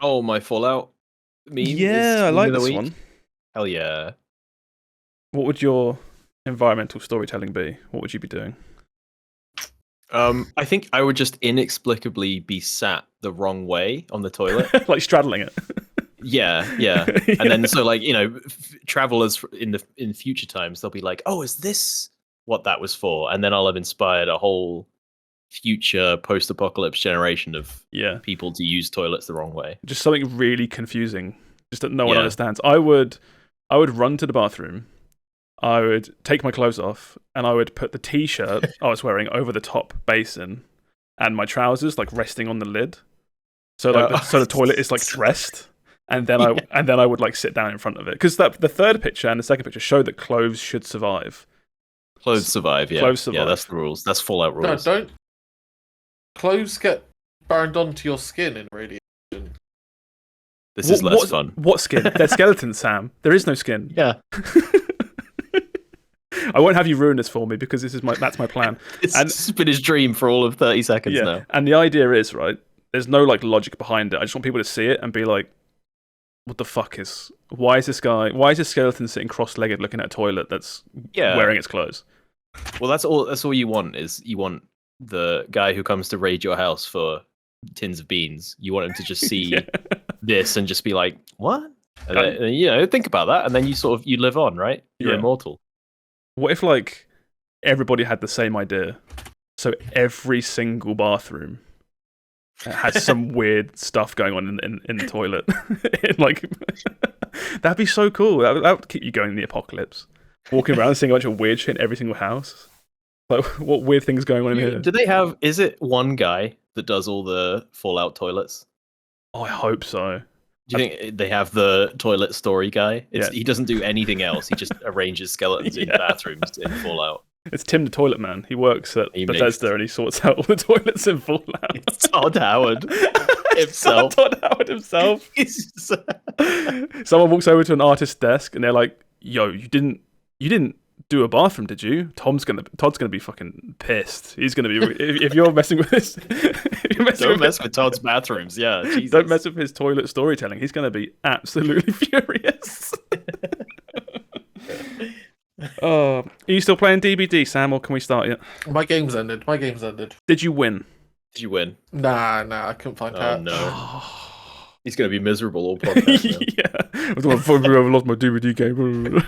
Oh, my Fallout meme is Yeah, I meme like of the this week. one. Hell yeah. What would your environmental storytelling be? What would you be doing? I think I would just inexplicably be sat the wrong way on the toilet. Like straddling it. Yeah, yeah. And Yeah. then so like, travelers in future times, they'll be like, "Oh, is this what that was for?" And then I'll have inspired a whole future post-apocalypse generation of Yeah. people to use toilets the wrong way. Just something really confusing, just that no one Yeah. understands. I would run to the bathroom. I would take my clothes off, and I would put the t-shirt I was wearing over the top basin, and my trousers like resting on the lid. So like the toilet is like dressed, and then Yeah. I would like sit down in front of it because the third picture and the second picture show that clothes should survive. Clothes survive, yeah. Clothes Yeah, that's survive. the rules. That's Fallout No, rules. don't. Clothes get burned onto your skin in radiation. This is less fun. What skin? They're skeletons, Sam. There is no skin. Yeah. I won't have you ruin this for me because that's my plan. It's been his dream for all of 30 seconds now. And the idea is, right, there's no like logic behind it. I just want people to see it and be like, what the fuck why is this skeleton sitting cross-legged looking at a toilet that's wearing its clothes? Well, that's all you want is you want the guy who comes to raid your house for tins of beans. You want him to just see this and just be like, what? And then, think about that, and then you live on, right? You're immortal. What if like everybody had the same idea? So every single bathroom has some weird stuff going on in the toilet. That'd be so cool. That would keep you going in the apocalypse. Walking around seeing a bunch of weird shit in every single house. Like, what weird things going on in here? Do they have? Is it one guy that does all the Fallout toilets? Oh, I hope so. Do you think they have the toilet story guy? Yeah. He doesn't do anything else. He just arranges skeletons in bathrooms in Fallout. It's Tim the Toilet Man. He works at Bethesda and he sorts out all the toilets in Fallout. It's Todd Howard himself. Todd Howard himself. Someone walks over to an artist's desk and they're like, "Yo, you didn't do a bathroom, did you?" Todd's gonna be fucking pissed. He's gonna be if you're messing with this. Don't mess with Todd's bathrooms. Yeah, Jesus. Don't mess with his toilet storytelling. He's gonna be absolutely furious. Are you still playing DBD, Sam, or can we start yet? My game's ended. Did you win? Nah, I couldn't find out. Oh no. He's gonna be miserable all podcast. Yeah. I've lost my DVD game.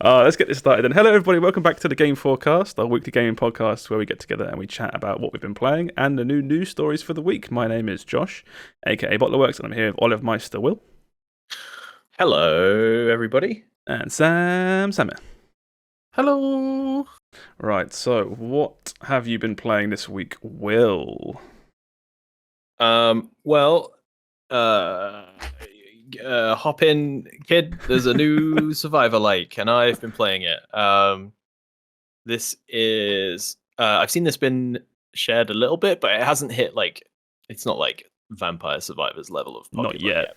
Let's get this started then. Hello everybody, welcome back to the Game FourCast, our weekly gaming podcast where we get together and we chat about what we've been playing and the new news stories for the week. My name is Josh, aka BottlerWorks, and I'm here with Olive Meister Will. Hello everybody. And Sammeh. Hello. Right, so what have you been playing this week, Will? Hop in, kid. There's a new Survivor like, and I've been playing it. This is I've seen this been shared a little bit, but it hasn't hit it's not like Vampire Survivors level of popular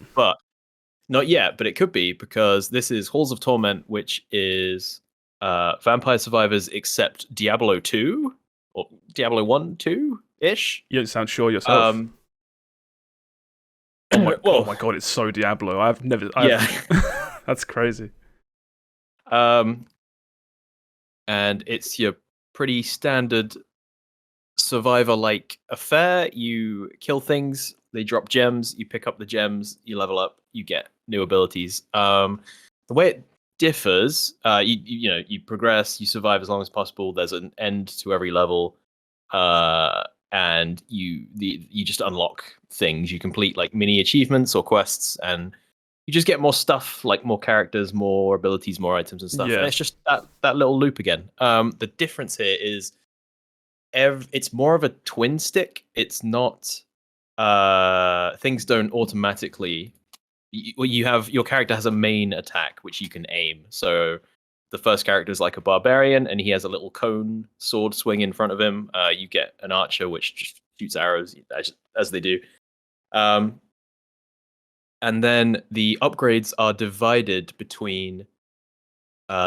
not yet, but it could be because this is Halls of Torment, which is Vampire Survivors except Diablo 2 or Diablo 1, 2-ish. You don't sound sure yourself. Oh my god, it's so Diablo. That's crazy. And it's your pretty standard Survivor-like affair. You kill things, they drop gems, you pick up the gems, you level up, you get new abilities. The way it differs, you progress, you survive as long as possible. There's an end to every level, and you just unlock things. You complete like mini achievements or quests, and you just get more stuff, like more characters, more abilities, more items and stuff. Yeah. And it's just that little loop again. The difference here is it's more of a twin stick. It's not things don't automatically. You have your character has a main attack which you can aim. So the first character is like a barbarian, and he has a little cone sword swing in front of him. You get an archer which just shoots arrows as they do. And then the upgrades are divided between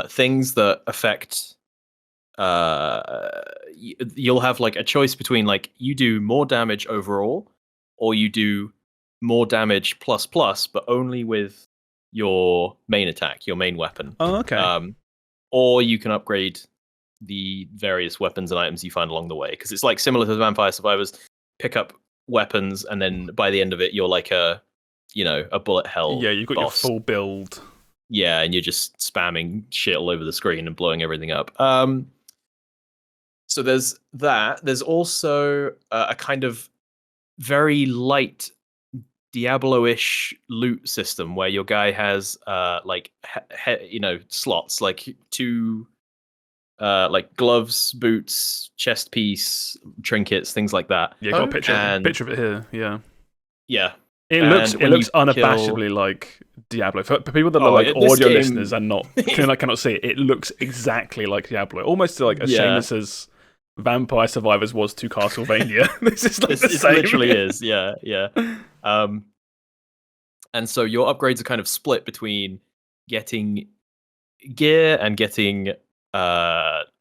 things that affect. You'll have like a choice between like you do more damage overall, or you do more damage plus, but only with your main attack, your main weapon. Oh, okay. Or you can upgrade the various weapons and items you find along the way, because it's like similar to the Vampire Survivors. Pick up weapons, and then by the end of it, you're like a bullet hell. Yeah, you've got boss. your full build. Yeah, and you're just spamming shit all over the screen and blowing everything up. So there's that. There's also a kind of very light Diablo-ish loot system where your guy has slots, like 2 like gloves, boots, chest piece, trinkets, things like that. Yeah, got a picture of it here. Yeah. It looks unabashedly like Diablo. For people that are like audio listeners and cannot see it, it looks exactly like Diablo. Almost like as shameless as Vampire Survivors was to Castlevania. This is like the same. It literally is, yeah. And so your upgrades are kind of split between getting gear and getting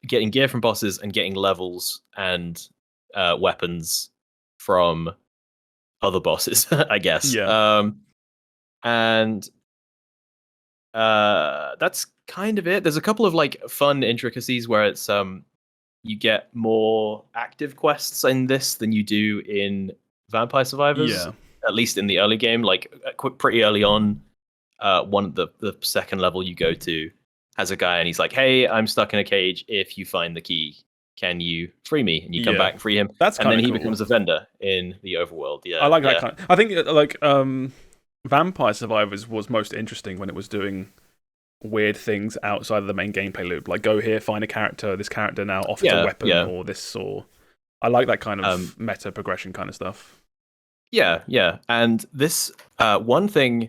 gear from bosses and getting levels and weapons from other bosses, I guess. Yeah. And that's kind of it. There's a couple of like fun intricacies where it's you get more active quests in this than you do in Vampire Survivors. Yeah. At least in the early game, like pretty early on, the second level you go to has a guy and he's like, "Hey, I'm stuck in a cage. If you find the key, can you free me?" And you come back and free him. And then he becomes a vendor in the overworld. Yeah, I like that kind. I think like Vampire Survivors was most interesting when it was doing weird things outside of the main gameplay loop, like go here, find a character. This character now offers a weapon or this, or I like that kind of meta progression kind of stuff. Yeah. And this one thing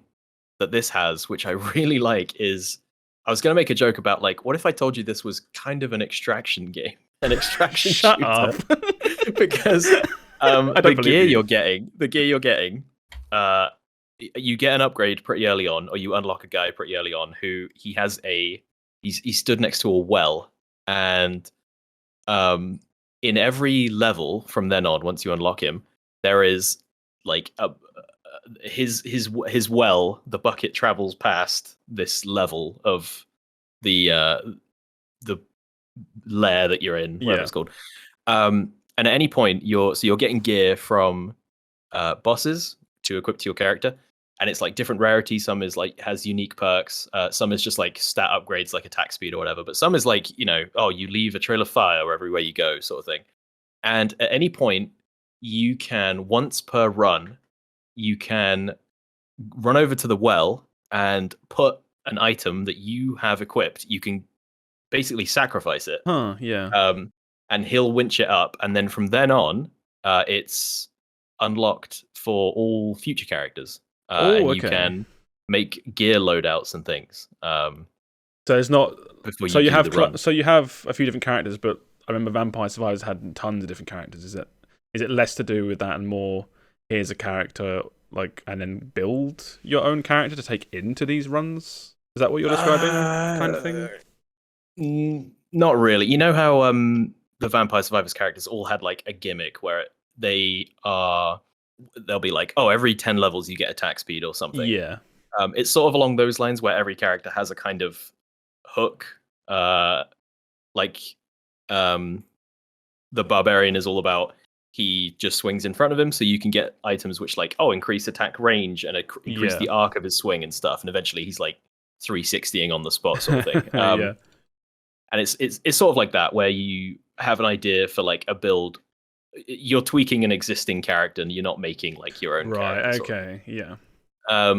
that this has, which I really like, is I was going to make a joke about like, what if I told you this was kind of an extraction game, an extraction Shut shooter? up. Because the gear you're getting, you get an upgrade pretty early on, or you unlock a guy pretty early on who he stood next to a well, and in every level from then on, once you unlock him, there is like his well, the bucket travels past this level of the lair that you're in, whatever it's called. And at any point you're getting gear from bosses to equip to your character, and it's like different rarity. Some is like has unique perks, some is just like stat upgrades like attack speed or whatever, but some is like, you leave a trail of fire everywhere you go, sort of thing. And at any point you can, once per run, you can run over to the well and put an item that you have equipped. You can basically sacrifice it. And he'll winch it up, and then from then on, it's unlocked for all future characters. And you can make gear loadouts and things. So it's not. So you have a few different characters, but I remember Vampire Survivors had tons of different characters. Is it less to do with that and more? Here's a character, like, and then build your own character to take into these runs. Is that what you're describing, kind of thing? Not really. You know how the Vampire Survivors characters all had like a gimmick where they'll be like, oh, every 10 levels you get attack speed or something. Yeah. It's sort of along those lines where every character has a kind of hook. The Barbarian is all about, he just swings in front of him, so you can get items which like, increase attack range and increase the arc of his swing and stuff. And eventually he's like 360ing on the spot, sort of thing. And it's sort of like that, where you have an idea for like a build. You're tweaking an existing character and you're not making like your own character. Okay, yeah. I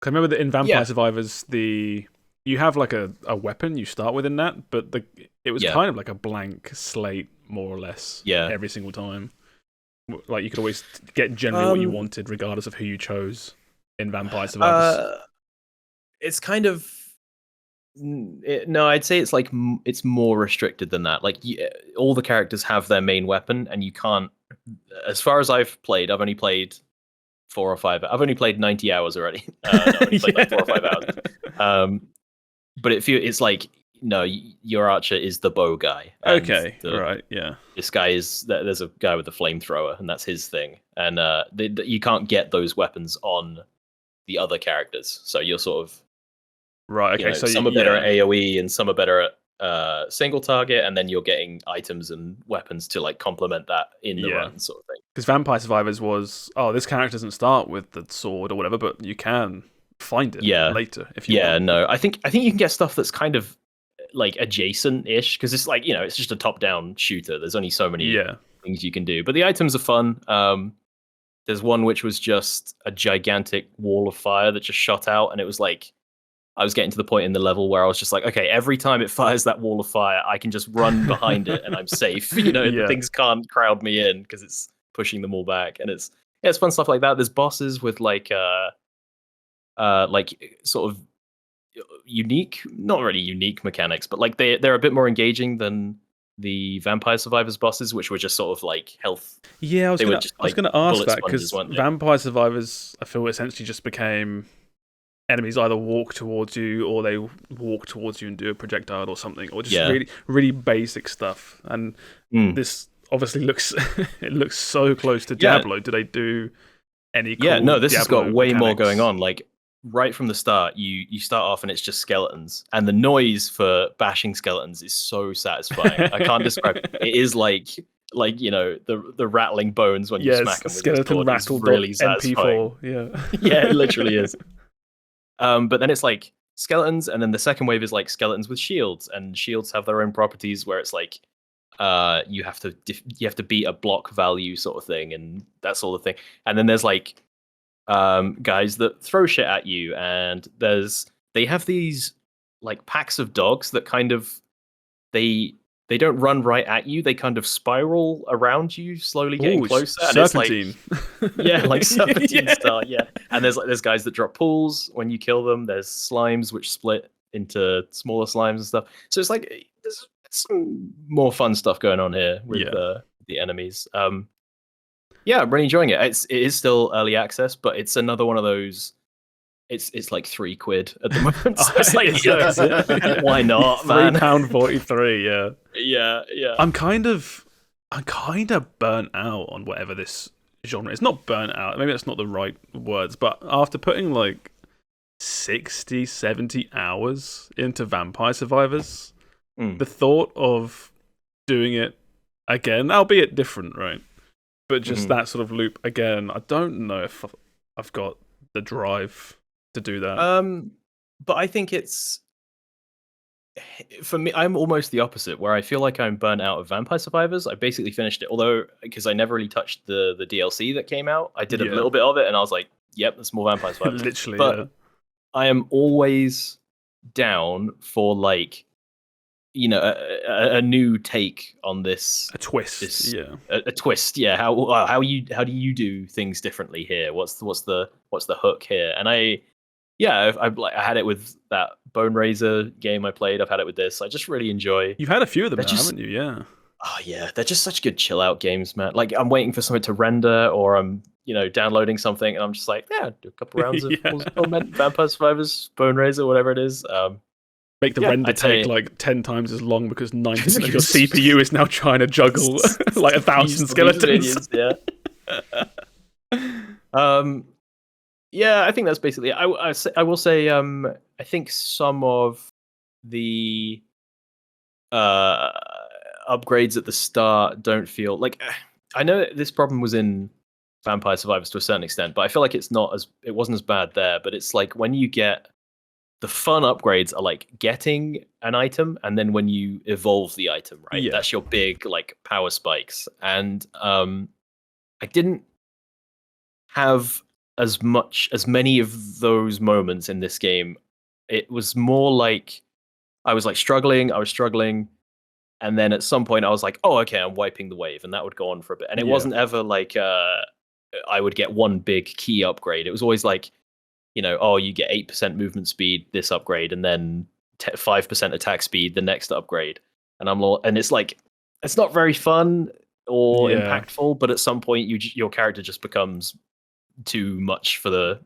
remember that in Vampire Survivors, you have like a weapon you start with in that, but it was kind of like a blank slate, more or less, every single time. Like you could always get generally what you wanted, regardless of who you chose in Vampire Survivors. It's kind of no, I'd say it's like it's more restricted than that. Like all the characters have their main weapon, and you can't. As far as I've only played 4 or 5. I've only played 90 hours already. I've only played like 4 or 5 hours. But it's like no, your archer is the bow guy. And Okay, right, yeah. This guy is there's a guy with a flamethrower, and that's his thing. And you can't get those weapons on the other characters, so you're sort of right. Okay, so some are better at AOE and some are better at single target, and then you're getting items and weapons to like complement that in the run, sort of thing. Because Vampire Survivors was, this character doesn't start with the sword or whatever, but you can find it later if you want. No, I think you can get stuff that's kind of like adjacent-ish, because it's like, it's just a top-down shooter. There's only so many things you can do, but the items are fun. There's one which was just a gigantic wall of fire that just shot out, and it was like I was getting to the point in the level where I was just like, okay, every time it fires that wall of fire, I can just run behind it and I'm safe. The things can't crowd me in because it's pushing them all back, and it's fun stuff like that. There's bosses with like sort of unique, not really unique mechanics, but like they're a bit more engaging than the Vampire Survivors bosses, which were just sort of like health. Yeah, I was going to ask that, because Vampire Survivors, I feel, essentially just became enemies either walk towards you or they walk towards you and do a projectile or something, or just really, really basic stuff. And this obviously looks so close to Diablo. Do they do any cool no, this has got way mechanics? more going on. Like right from the start, you start off and it's just skeletons, and the noise for bashing skeletons is so satisfying. I can't describe it. It is like the rattling bones when you smack them with skeleton rattle really satisfying. MP4, yeah, it literally is. But then it's like skeletons, and then the second wave is like skeletons with shields, and shields have their own properties where it's like you have to beat a block value sort of thing, and that sort of thing. And then there's like guys that throw shit at you, and they have these like packs of dogs that kind of they don't run right at you, they kind of spiral around you, slowly getting closer. Serpentine. And it's like serpentine style, and there's guys that drop pools when you kill them. There's slimes which split into smaller slimes and stuff, so it's like there's some more fun stuff going on here with the enemies. I'm really enjoying it. It is still early access, but it's another one of those. It's like £3 at the moment. So it's like, why not, man? £3.43. Yeah. I'm kind of burnt out on whatever this genre is. Not burnt out. Maybe that's not the right words. But after putting like 60, 70 hours into Vampire Survivors, the thought of doing it again, albeit different, right? But just that sort of loop again, I don't know if I've got the drive to do that. But I think it's, for me, I'm almost the opposite, where I feel like I'm burnt out of Vampire Survivors. I basically finished it, although because I never really touched the DLC that came out. I did a little bit of it, and I was like, "Yep, that's more Vampire Survivors." Literally, but I am always down for like, a new take on this. A twist, a twist. Yeah, how do you do things differently here? What's the hook here? And I had it with that Bone Razor game I played. I've had it with this. I just really enjoy. You've had a few of them now, haven't you? Yeah. Oh yeah, they're just such good chill out games, man. Like I'm waiting for something to render, or I'm downloading something, and I'm just like, do a couple rounds of Torment, Vampire Survivors, Bone Razor, whatever it is. Make the render take like 10 times as long because 90% of your CPU is now trying to juggle like 1,000 skeletons. I think that's basically it. I will say I think some of the upgrades at the start don't feel like, I know this problem was in Vampire Survivors to a certain extent, but I feel like it wasn't as bad there. But it's like when you get the fun upgrades are like getting an item, and then when you evolve the item, right? That's your big like power spikes. And I didn't have as many of those moments in this game. It was more like I was struggling, and then at some point I was like, oh, okay, I'm wiping the wave, and that would go on for a bit. And it wasn't ever like I would get one big key upgrade. It was always like, you get 8% movement speed this upgrade, and then 5% attack speed the next upgrade. And it's like, it's not very fun or impactful, but at some point your character just becomes too much for the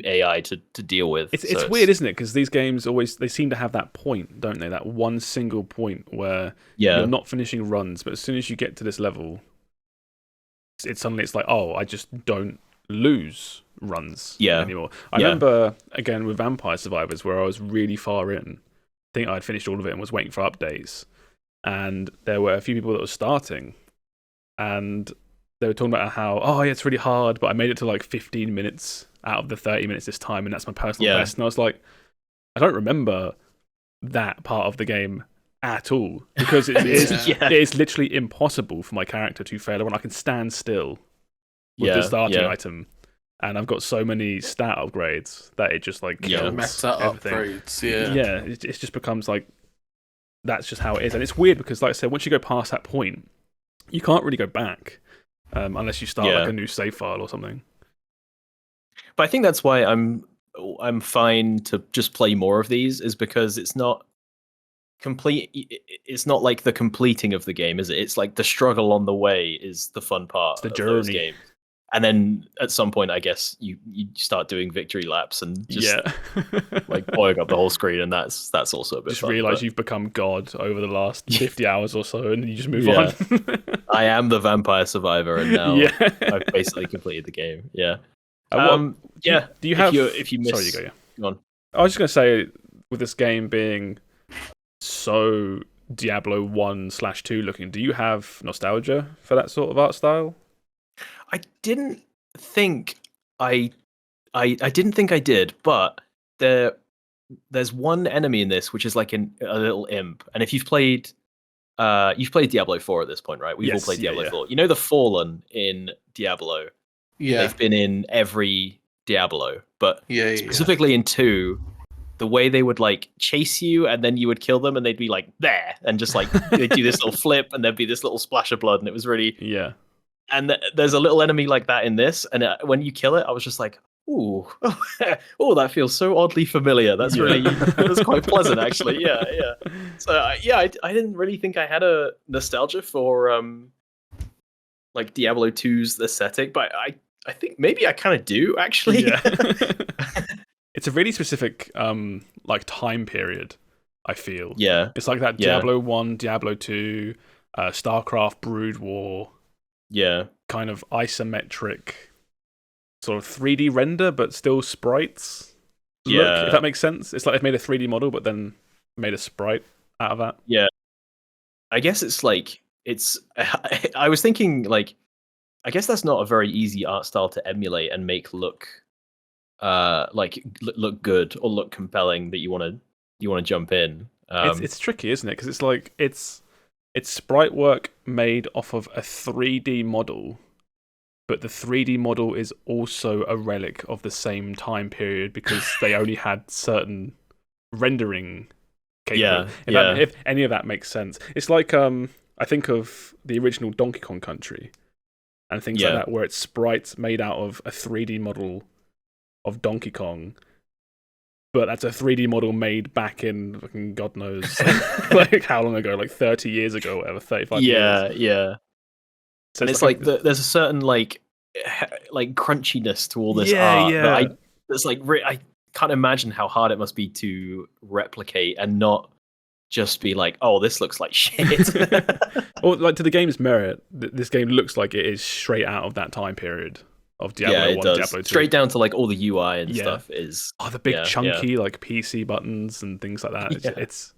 AI to deal with. It's weird, isn't it? Because these games they seem to have that point, don't they? That one single point where you're not finishing runs, but as soon as you get to this level, it's suddenly like, oh, I just don't lose runs anymore. I remember again with Vampire Survivors where I was really far in. I think I'd finished all of it and was waiting for updates, and there were a few people that were starting, and they were talking about how, oh yeah, it's really hard, but I made it to like 15 minutes out of the 30 minutes this time, and that's my personal best. And I was like, I don't remember that part of the game at all, because it is literally impossible for my character to fail when I can stand still with the starting item, and I've got so many stat upgrades that it just like kills meta everything. Upgrades. It just becomes like that's just how it is, and it's weird because, like I said, once you go past that point, you can't really go back unless you start like a new save file or something. But I think that's why I'm fine to just play more of these, is because it's not complete. It's not like the completing of the game, is it? It's like the struggle on the way is the fun part. It's the of journey. Those games. And then at some point, I guess you start doing victory laps and just like blowing up the whole screen, and that's also a bit. Just fun, realize you've become God over the last 50 hours or so, and you just move on. I am the vampire survivor, and now I've basically completed the game. Yeah. Do you have? If you miss, sorry, you go on. I was just gonna say, with this game being so Diablo 1/2 looking, do you have nostalgia for that sort of art style? I didn't think I didn't think I did, but there's one enemy in this which is like a little imp, and if you've played Diablo 4 at this point, right? We've all played Diablo 4. You know the Fallen in Diablo. Yeah, they've been in every Diablo, but specifically in 2, the way they would like chase you and then you would kill them and they'd be like there, and just like they'd do this little flip and there'd be this little splash of blood, and it was really And there's a little enemy like that in this, and when you kill it, I was just like, ooh, oh, that feels so oddly familiar. That's really that's quite pleasant, actually. Yeah. So I didn't really think I had a nostalgia for like Diablo 2's aesthetic, but I think maybe I kind of do, actually. Yeah. It's a really specific like time period, I feel. Yeah. It's like that Diablo 1, Diablo 2, StarCraft Brood War. Yeah. Kind of isometric sort of 3D render, but still sprites. Look, if that makes sense. It's like they've made a 3D model, but then made a sprite out of that. Yeah. I guess it's like, I was thinking, like, I guess that's not a very easy art style to emulate and make look look good or look compelling that you want to jump in. It's tricky, isn't it? Because it's like it's sprite work made off of a 3D model, but the 3D model is also a relic of the same time period because they only had certain rendering capability. If any of that makes sense. It's like I think of the original Donkey Kong Country and things like that, where it's sprites made out of a 3D model of Donkey Kong, but that's a 3D model made back in fucking God knows like how long ago, like 30 years ago, whatever, 35 years. Yeah. So it's like there's a certain like crunchiness to all this art. That I can't imagine how hard it must be to replicate and not just be like, oh, this looks like shit. Or like, to the game's merit, this game looks like it is straight out of that time period of Diablo 1, Diablo 2. Straight down to like all the UI and stuff is the big chunky like PC buttons and things like that. It's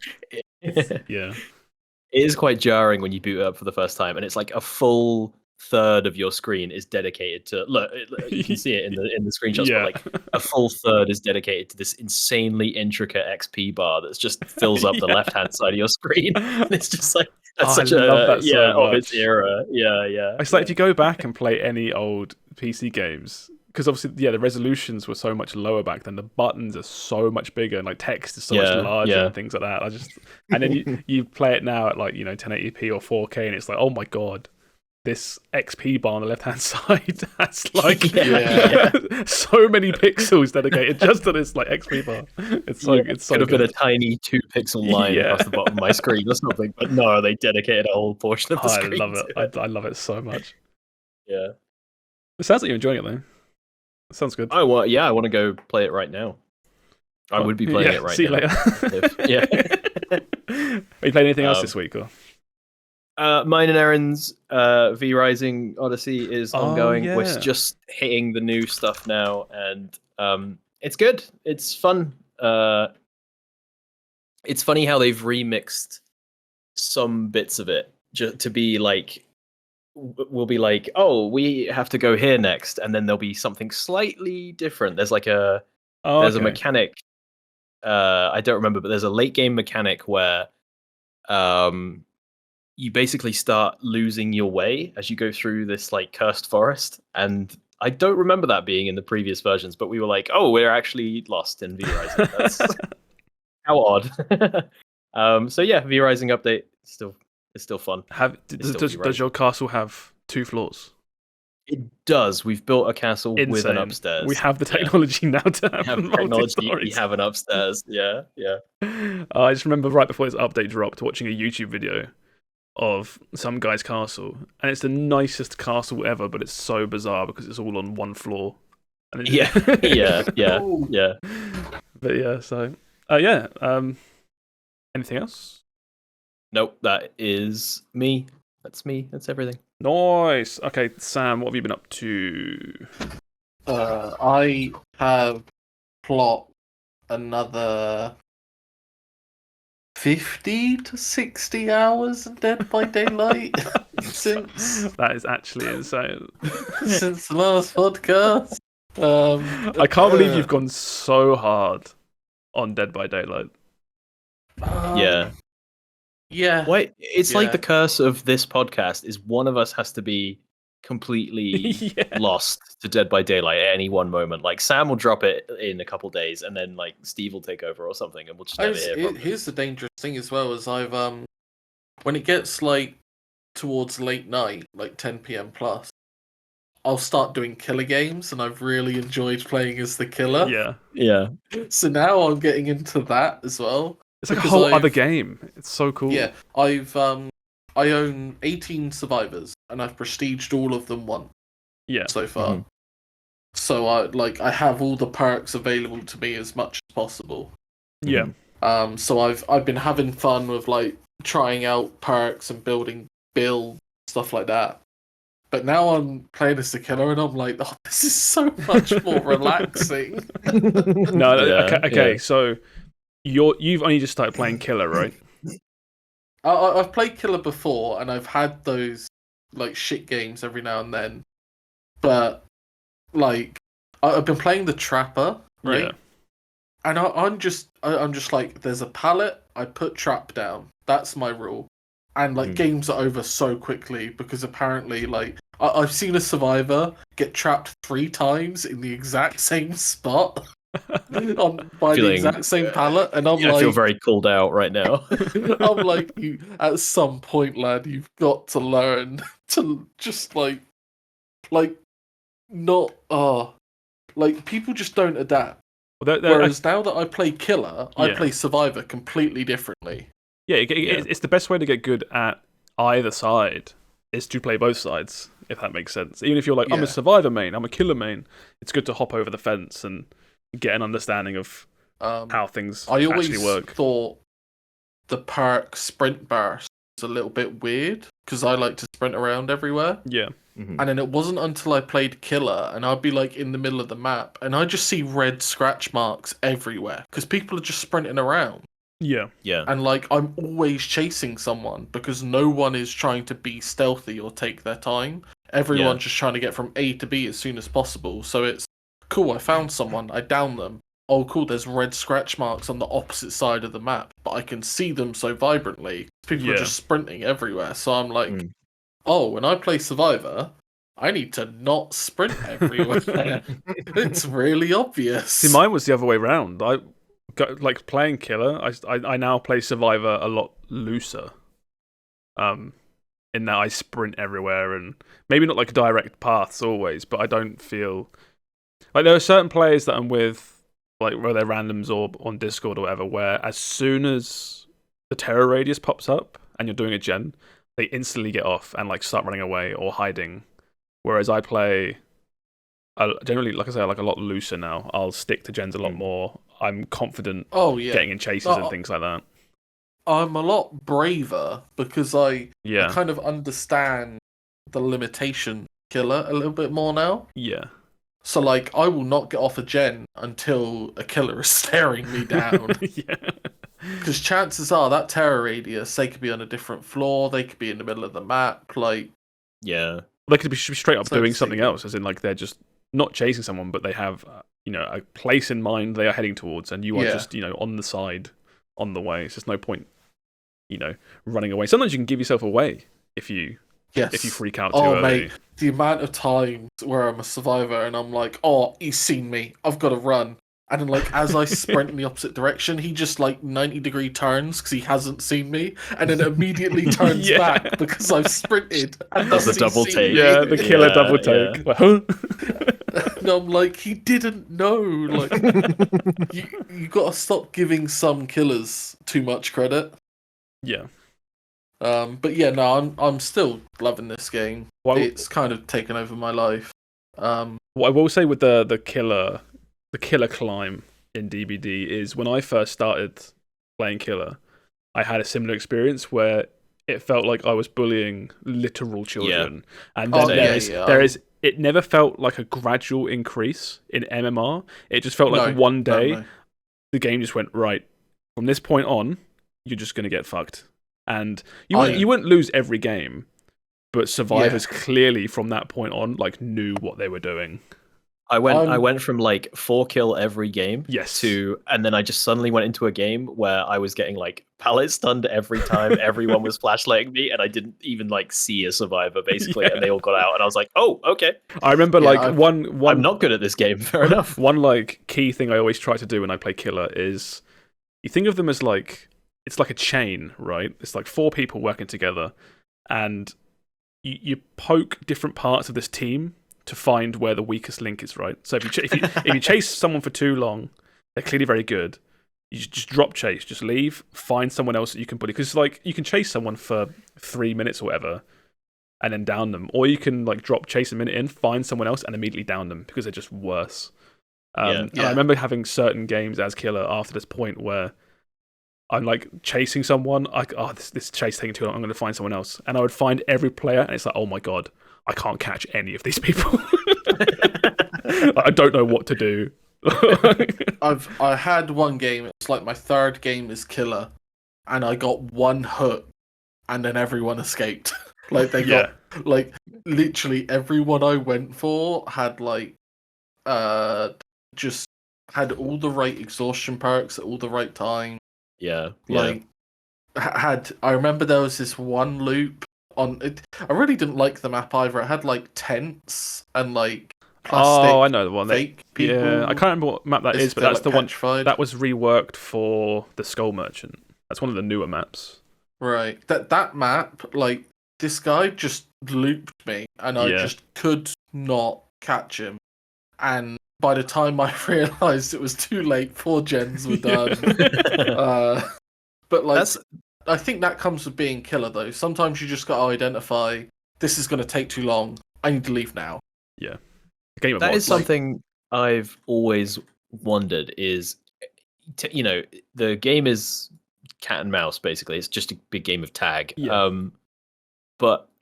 It is quite jarring when you boot it up for the first time, and it's like a full third of your screen is dedicated to you can see it in the screenshots, but like a full third is dedicated to this insanely intricate XP bar that's just fills up the left hand side of your screen. And it's just like that's such of its era. It's like if you go back and play any old PC games, because obviously the resolutions were so much lower back then, the buttons are so much bigger and like text is so much larger and things like that. And then you play it now at like 1080p or 4K, and it's like, oh my god, this XP bar on the left hand side has like so many pixels dedicated just to this like XP bar. It's so it could have been a tiny 2-pixel line across the bottom of my screen. That's not big, but no, they dedicated a whole portion of the screen. I love it. I love it so much. Yeah. It sounds like you're enjoying it though. Sounds good. I want to go play it right now. I would be playing it right see now. you later. Yeah. Are you playing anything else this week? Or? Mine and Aaron's V Rising Odyssey is ongoing. yeah. We're just hitting the new stuff now, and it's good. It's fun. It's funny how they've remixed some bits of it to be like, we'll be like, oh, we have to go here next, and then there'll be something slightly different. There's like a a mechanic. I don't remember, but there's a late game mechanic where you basically start losing your way as you go through this like cursed forest, and I don't remember that being in the previous versions, but we were like, oh, we're actually lost in V Rising. That's how odd. So yeah, V Rising update it's still fun. Does your castle have 2 floors? It does. We've built a castle with an upstairs. We have the technology now to have We have an upstairs. Yeah. I just remember right before this update dropped, watching a YouTube video of some guy's castle, and it's the nicest castle ever, but it's so bizarre because it's all on one floor. And yeah. But yeah, so anything else? Nope, that is me. That's me. That's everything. Nice. Okay, Sam, what have you been up to? I have plot another 50 to 60 hours of Dead by Daylight since that is actually insane. Since the last podcast. I can't believe you've gone so hard on Dead by Daylight. Yeah. Wait, it's like the curse of this podcast is one of us has to be completely lost to Dead by Daylight at any one moment. Like Sam will drop it in a couple days, and then like Steve will take over or something, and we'll just never hear from him. Here's the dangerous thing as well, is I've when it gets like towards late night, like 10 p.m. plus, I'll start doing killer games, and I've really enjoyed playing as the killer. Yeah. So now I'm getting into that as well. It's like a whole other game. It's so cool. Yeah, I own 18 survivors, and I've prestiged all of them once. Yeah. So far. Mm-hmm. So I have all the perks available to me as much as possible. Yeah. So I've been having fun with like trying out perks and building build stuff like that. But now I'm playing as the killer, and I'm like, oh, this is so much more relaxing. Okay. So you've only just started playing killer, right? I've played killer before, and I've had those like shit games every now and then. But like, I've been playing the trapper, right? Yeah. And I'm just like, there's a pallet, I put trap down. That's my rule. And like games are over so quickly because apparently like I've seen a survivor get trapped 3 times in the exact same spot. By the exact same pallet, and I'm like, I feel very called out right now. I'm like, you at some point, lad, you've got to learn to just like not like people just don't adapt. Whereas now that I play killer, I play survivor completely differently. Yeah, it's the best way to get good at either side is to play both sides, if that makes sense. Even if you're like, I'm a survivor main, I'm a killer main, it's good to hop over the fence and get an understanding of how things actually work. I always thought the perk sprint burst was a little bit weird because I like to sprint around everywhere. Yeah. Mm-hmm. And then it wasn't until I played killer and I'd be like in the middle of the map and I just see red scratch marks everywhere because people are just sprinting around. Yeah. And like I'm always chasing someone because no one is trying to be stealthy or take their time. Everyone's just trying to get from A to B as soon as possible. So it's cool, I found someone, I down them. Oh, cool, there's red scratch marks on the opposite side of the map, but I can see them so vibrantly. People are just sprinting everywhere. So I'm like, oh, when I play Survivor, I need to not sprint everywhere. It's really obvious. See, mine was the other way around. I like playing Killer. I now play Survivor a lot looser. In that I sprint everywhere and maybe not like direct paths always, but I don't feel like there are certain players that I'm with, like whether they're randoms or on Discord or whatever, where as soon as the terror radius pops up and you're doing a gen, they instantly get off and like start running away or hiding. Whereas I play generally, like I say, like a lot looser now. I'll stick to gens a lot more. I'm confident getting in chases and things like that. I'm a lot braver because I Yeah. kind of understand the limitation killer a little bit more now. Yeah. So, like, I will not get off a gen until a killer is staring me down. Yeah. Because chances are that terror radius, they could be on a different floor, they could be in the middle of the map, like... Yeah. They could be straight up So doing something else, as in, like, they're just not chasing someone, but they have, a place in mind they are heading towards, and you are just, on the side, on the way. It's just no point, running away. Sometimes you can give yourself away if you freak out too early. Mate, the amount of times where I'm a survivor and I'm like, oh, he's seen me, I've got to run. And then, like, as I sprint in the opposite direction, he just, like, 90-degree turns because he hasn't seen me, and then immediately turns back because I've sprinted. And does the double take. Yeah, the killer double take. Yeah. Like, huh? And I'm like, he didn't know. Like, you got to stop giving some killers too much credit. Yeah. But yeah, no, I'm still loving this game. It's kind of taken over my life. What I will say with the killer climb in DBD is when I first started playing killer, I had a similar experience where it felt like I was bullying literal children. Yeah. And then it never felt like a gradual increase in MMR. It just felt like one day the game just went, right, from this point on, you're just going to get fucked. And you wouldn't lose every game, but survivors clearly from that point on like knew what they were doing. I went from like 4 kill every game and then I just suddenly went into a game where I was getting like pallet stunned every time everyone was flashlighting me, and I didn't even like see a survivor basically, and they all got out, and I was like, oh, okay. I remember one I'm not good at this game, fair enough. One like key thing I always try to do when I play killer is you think of them as like, it's like a chain, right? It's like 4 people working together, and you poke different parts of this team to find where the weakest link is, right? So if you chase someone for too long, they're clearly very good. You just drop chase, just leave, find someone else that you can bully. Because like you can chase someone for 3 minutes or whatever, and then down them, or you can like drop chase a minute in, find someone else, and immediately down them because they're just worse. And I remember having certain games as killer after this point where I'm like chasing someone, this chase taking too long, I'm going to find someone else. And I would find every player, and it's like, oh my god, I can't catch any of these people. I don't know what to do. I had one game, it's like my 3rd game as killer, and I got 1 hook, and then everyone escaped. Like they got like literally everyone I went for had like just had all the right exhaustion perks at all the right time. Like I remember there was this one loop on it. I really didn't like the map either. It had like tents and like plastic. Oh, I know the one. Fake people. Yeah, I can't remember what map that is, but that's like the one that was reworked for the Skull Merchant. That's one of the newer maps. Right. That map, like this guy just looped me, and I just could not catch him. And by the time I realised it was too late, 4 gens were done. But like, I think that comes with being killer, though. Sometimes you just got to identify, this is going to take too long, I need to leave now. Yeah. That is something I've always wondered is, the game is cat and mouse, basically. It's just a big game of tag. Yeah.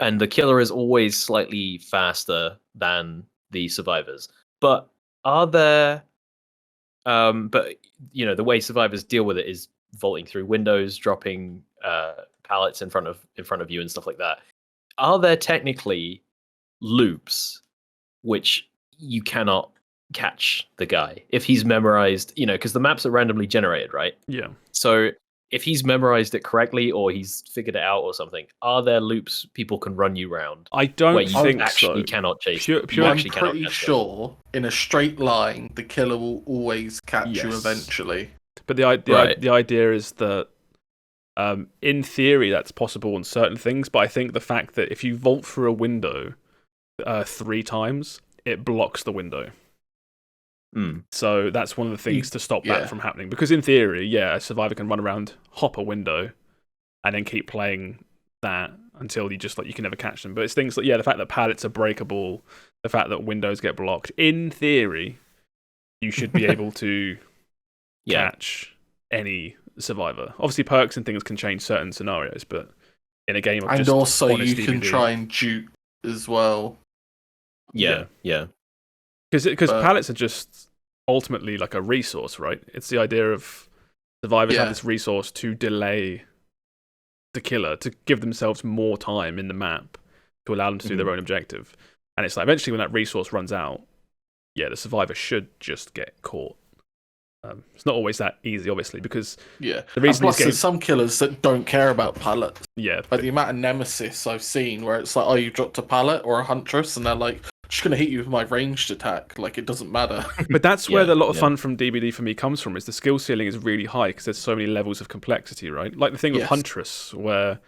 And the killer is always slightly faster than the survivors. But are there... the way survivors deal with it is vaulting through windows, dropping pallets in front of you and stuff like that. Are there technically loops which you cannot catch the guy if he's memorized, because the maps are randomly generated, right? Yeah. So if he's memorized it correctly or he's figured it out or something, are there loops people can run you around? I don't think actually cannot chase. I'm pretty sure in a straight line the killer will always catch you eventually. But the idea is that in theory that's possible on certain things, but I think the fact that if you vault through a window 3 times, it blocks the window. So that's one of the things to stop that from happening. Because in theory, a survivor can run around, hop a window, and then keep playing that. until you can never catch them. But it's things like the fact that pallets are breakable, the fact that windows get blocked. In theory, you should be able to catch any survivor. Obviously, perks and things can change certain scenarios, but in a game of and just also honest you can DVD, try and dupe as well. Yeah. Because pallets are just ultimately like a resource, right? It's the idea of survivors have this resource to delay the killer, to give themselves more time in the map to allow them to do their own objective. And it's like eventually when that resource runs out, the survivor should just get caught. It's not always that easy, obviously, because the reason plus there's some killers that don't care about pallets. Yeah, like the amount of nemesis I've seen where it's like, oh, you dropped a pallet or a huntress, and they're like, just gonna hit you with my ranged attack. Like, it doesn't matter. But that's where a lot of fun from DBD for me comes from. Is the skill ceiling is really high because there's so many levels of complexity, right? Like the thing with Huntress, where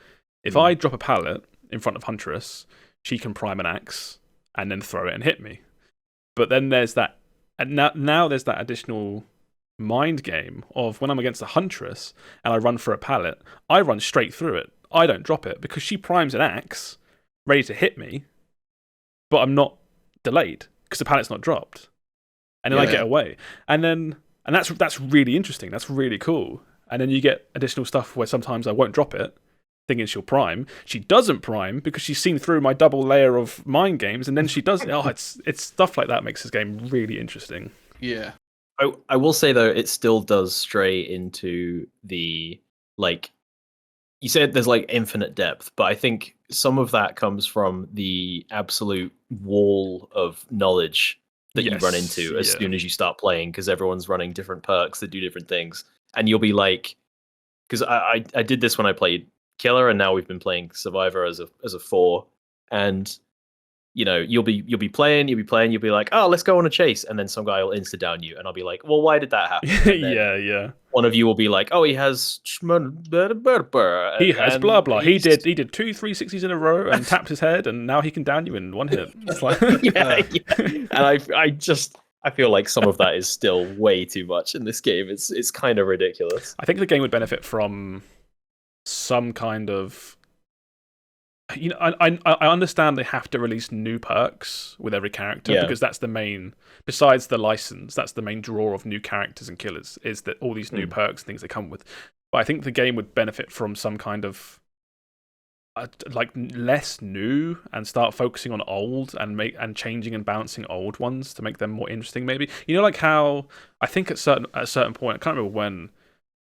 if I drop a pallet in front of Huntress, she can prime an axe and then throw it and hit me. But then there's that, and now there's that additional mind game of when I'm against a Huntress and I run for a pallet, I run straight through it. I don't drop it because she primes an axe ready to hit me, but I'm not delayed because the pallet's not dropped, and then I get away, and that's really interesting. That's really cool. And then you get additional stuff where sometimes I won't drop it, thinking she'll prime. She doesn't prime because she's seen through my double layer of mind games, and then she does. It's stuff like that makes this game really interesting. Yeah. I will say though, it still does stray into the you said there's infinite depth, but I think some of that comes from the absolute wall of knowledge that you run into as soon as you start playing, because everyone's running different perks that do different things, and you'll be like, because I did this when I played Killer, and now we've been playing Survivor as a 4, and you'll be playing, you'll be like, oh, let's go on a chase, and then some guy will insta down you, and I'll be like, well, why did that happen? Yeah. One of you will be like, oh, he has blah blah. He did 2 360s in a row and tapped his head, and now he can down you in one hit. It's like And I feel like some of that is still way too much in this game. It's kind of ridiculous. I think the game would benefit from some kind of, I understand they have to release new perks with every character because that's the main, besides the license, that's the main draw of new characters and killers, is that all these new perks and things they come with. But I think the game would benefit from some kind of less new, and start focusing on old and changing and balancing old ones to make them more interesting. Maybe like how I think at a certain point, I can't remember when,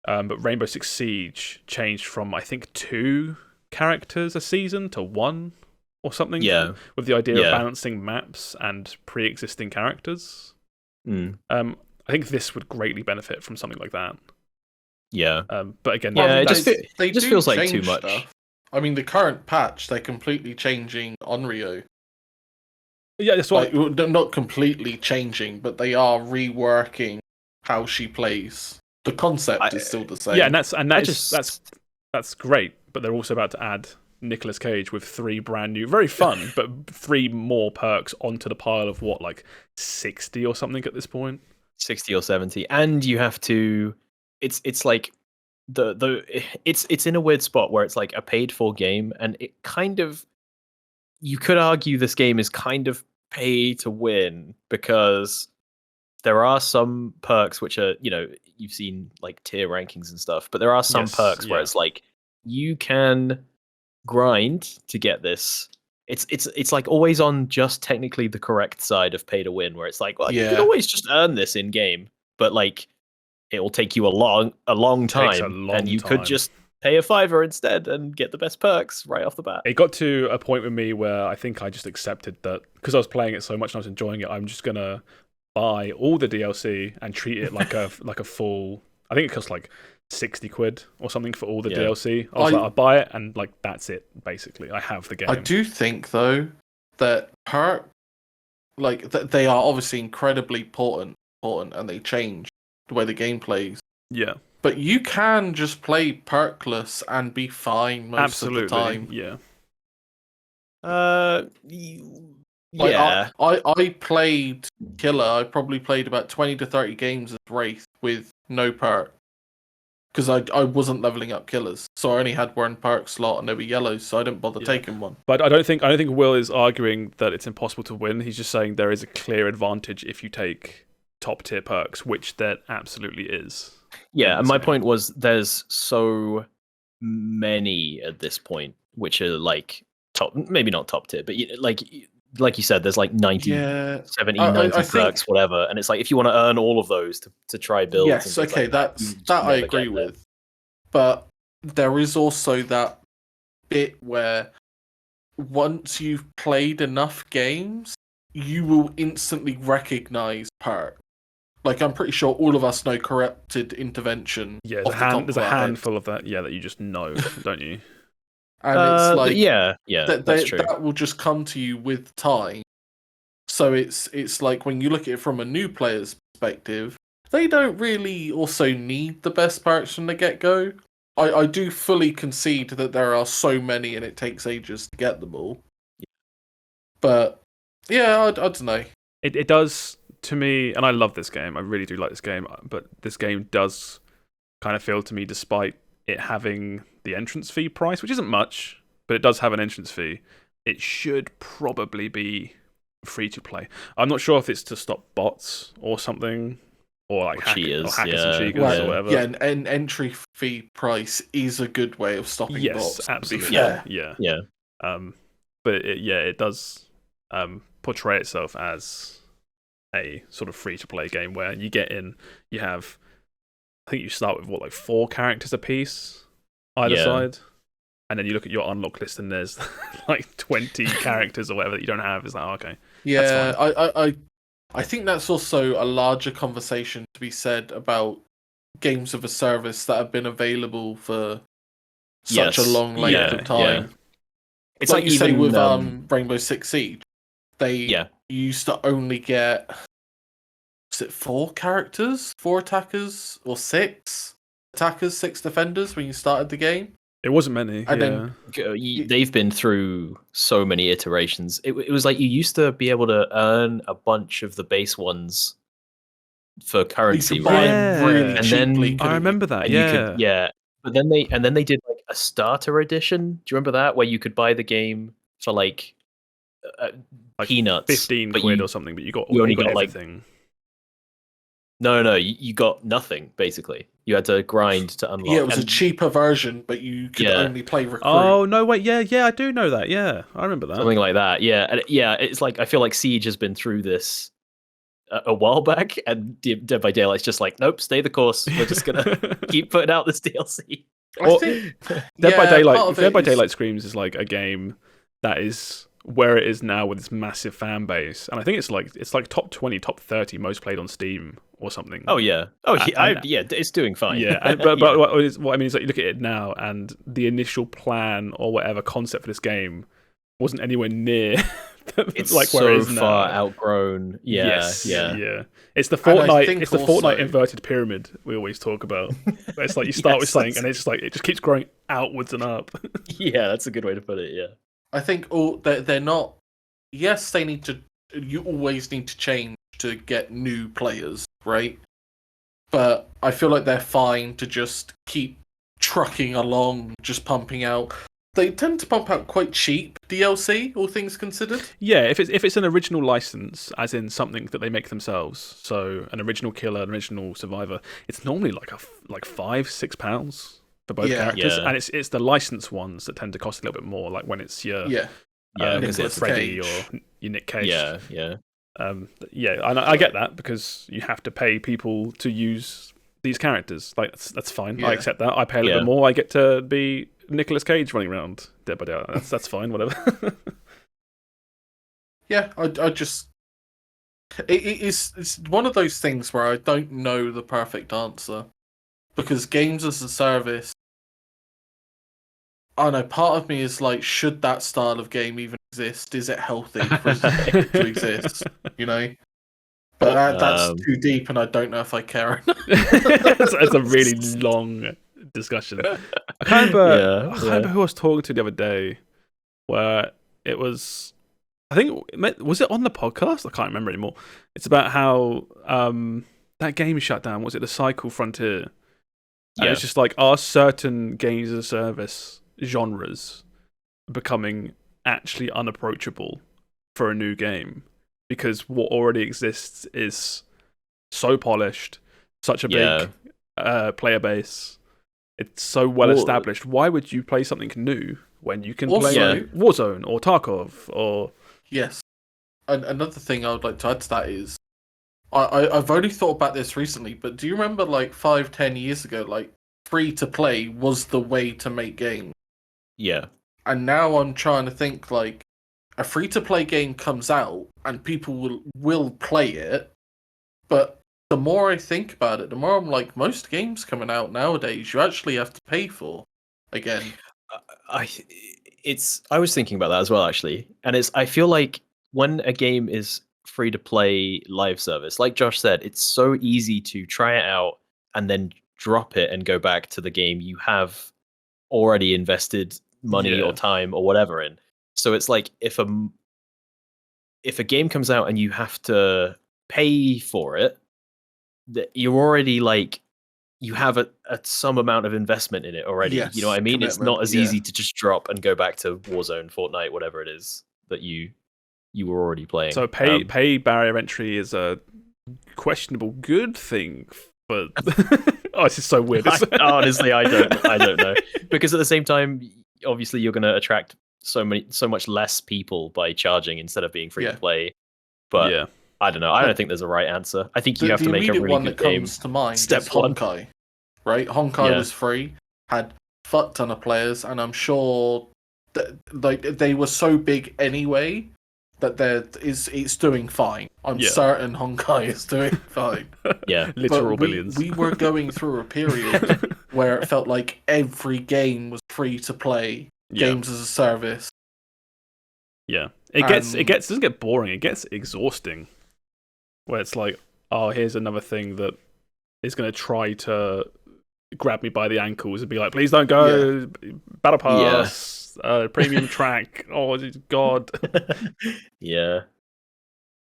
but Rainbow Six Siege changed from I think 2 characters a season to 1 or something, with the idea of balancing maps and pre-existing characters. I think this would greatly benefit from something like that. But again, it just feels like too much stuff. I mean, the current patch, they're completely changing Onryo. Yeah, that's what not completely changing, but they are reworking how she plays. The concept is still the same. Yeah, that's great. But they're also about to add Nicolas Cage with 3 brand new, very fun, but 3 more perks onto the pile of 60 or something at this point. 60 or 70, and you have to. It's like it's in a weird spot where it's like a paid for game, and it kind of, you could argue this game is kind of pay to win, because there are some perks which are, you've seen tier rankings and stuff, but there are some perks where it's like, you can grind to get this. It's like always on just technically the correct side of pay to win, where it's like, well, you can always just earn this in game, but it will take you a long time, and you could just pay a $5 instead and get the best perks right off the bat. It got to a point with me where I think I just accepted that, because I was playing it so much and I was enjoying it, I'm just gonna buy all the DLC and treat it like a full. I think it costs £60 or something for all the DLC. I buy it and that's it. Basically, I have the game. I do think though that they are obviously incredibly important, and they change the way the game plays. Yeah, but you can just play perkless and be fine most of the time. Yeah. I played Killer. I probably played about 20 to 30 games as Wraith with no perk. because I wasn't leveling up killers, so I only had one perk slot and they were yellows, so I didn't bother taking one. But I don't think Will is arguing that it's impossible to win. He's just saying there is a clear advantage if you take top tier perks, which there absolutely is. Yeah, and my point was there's so many at this point which are like top, maybe not top tier, but like you said, there's like 90, 70, 90 perks, whatever, and it's like if you want to earn all of those to try builds. Yes, okay, that I agree with. But there is also that bit where once you've played enough games, you will instantly recognize perks. Like, I'm pretty sure all of us know Corrupted Intervention. Yeah, there's a handful of that, that you just know, don't you? And it's like, that's true. That will just come to you with time. So it's like when you look at it from a new player's perspective, they don't really also need the best perks from the get-go. I do fully concede that there are so many and it takes ages to get them all. But, yeah, I don't know. It does... To me, and I love this game, I really do like this game, but this game does kind of feel to me, despite it having the entrance fee price, which isn't much, but it does have an entrance fee, it should probably be free to play. I'm not sure if it's to stop bots or something, or like hackers and cheaters or whatever. Yeah, an entry fee price is a good way of stopping bots. Yes, absolutely. Yeah. But it does portray itself as a sort of free-to-play game where you get in, you have, I think you start with 4 characters a piece either side, and then you look at your unlock list and there's like 20 characters or whatever that you don't have. It's like, okay, yeah, I think that's also a larger conversation to be said about games of a service that have been available for such a long length of time. It's like you say with Rainbow Six Siege, they used to only get, was it 4 characters, 4 attackers, or 6 attackers, 6 defenders when you started the game? It wasn't many. And then they've been through so many iterations. It was like you used to be able to earn a bunch of the base ones for currency, right? Really and cheaply. I remember that. But then they did like a starter edition. Do you remember that, where you could buy the game for like peanuts, 15 quid or something, but you only got everything. No, you got nothing, basically. You had to grind to unlock. Yeah, it was a cheaper version, but you could only play Recruit. Oh, no, wait, yeah, I do know that, yeah. I remember that. Something like that, yeah. And it's like, I feel like Siege has been through this a while back, and Dead by Daylight's just like, nope, stay the course. We're just going to keep putting out this DLC. Dead by Daylight Screams is like a game that is where it is now with this massive fan base, and I think it's like top 20, top 30 most played on Steam or something. It's doing fine. Yeah, but what I mean is, like, you look at it now, and the initial plan or whatever concept for this game wasn't anywhere near it's like so where it is now. Far outgrown. Yeah. It's the Fortnite inverted pyramid we always talk about. It's like you start with something, and it's just like it just keeps growing outwards and up. Yeah, that's a good way to put it. Yeah. I think they're not. Yes, they need to. You always need to change to get new players, right? But I feel like they're fine to just keep trucking along, just pumping out. They tend to pump out quite cheap DLC, all things considered. Yeah, if it's an original license, as in something that they make themselves, so an original killer, an original survivor, it's normally like £5-6 for both characters, and it's the licensed ones that tend to cost a little bit more, like when it's your because it's Freddy or your Nick Cage. I get that, because you have to pay people to use these characters. Like that's fine. Yeah. I accept that. I pay a little bit more. I get to be Nicolas Cage running around Dead by Daylight. That's fine. Whatever. I just it's one of those things where I don't know the perfect answer, because games as a service, I know part of me is like, should that style of game even exist? Is it healthy for it to exist? You know? But that's too deep, and I don't know if I care enough. It's a really long discussion. I can't remember who I was talking to the other day, where it was, I think, was it on the podcast? I can't remember anymore. It's about how that game shut down. Was it the Cycle Frontier? And it's just like, are certain games as a service genres becoming actually unapproachable for a new game? Because what already exists is so polished, such a big player base. It's so well established. Why would you play something new when you can play Warzone or Tarkov or... Yes. And another thing I would like to add to that is, I've only thought about this recently, but do you remember like 5-10 years ago, like free to play was the way to make games? Yeah. And now I'm trying to think, like, a free to play game comes out and people will play it, but the more I think about it, the more I'm like, most games coming out nowadays you actually have to pay for again. I was thinking about that as well, actually, and I feel like when a game is free to play live service, like Josh said, it's so easy to try it out and then drop it and go back to the game you have already invested money or time or whatever in. So it's like if a game comes out and you have to pay for it, that you're already like, you have some amount of investment in it already. Yes, you know what I mean? It's not as easy to just drop and go back to Warzone, Fortnite, whatever it is that you were already playing. So pay barrier entry is a questionable good thing, but oh, this is so weird. Honestly, I don't know, because at the same time, obviously, you're going to attract so much less people by charging instead of being free to play. But I don't know. I don't think there's a right answer. I think you have to make a really one good that game. Comes to mind Step is one. Honkai, right? Honkai was free, had fuck ton of players, and I'm sure that like they were so big anyway that it's doing fine. I'm certain Honkai is doing fine. Literal billions. We were going through a period where it felt like every game was free to play, games as a service. Yeah, it doesn't get boring. It gets exhausting. Where it's like, oh, here's another thing that is going to try to grab me by the ankles and be like, please don't go. Battle Pass, premium track. Oh God. Yeah.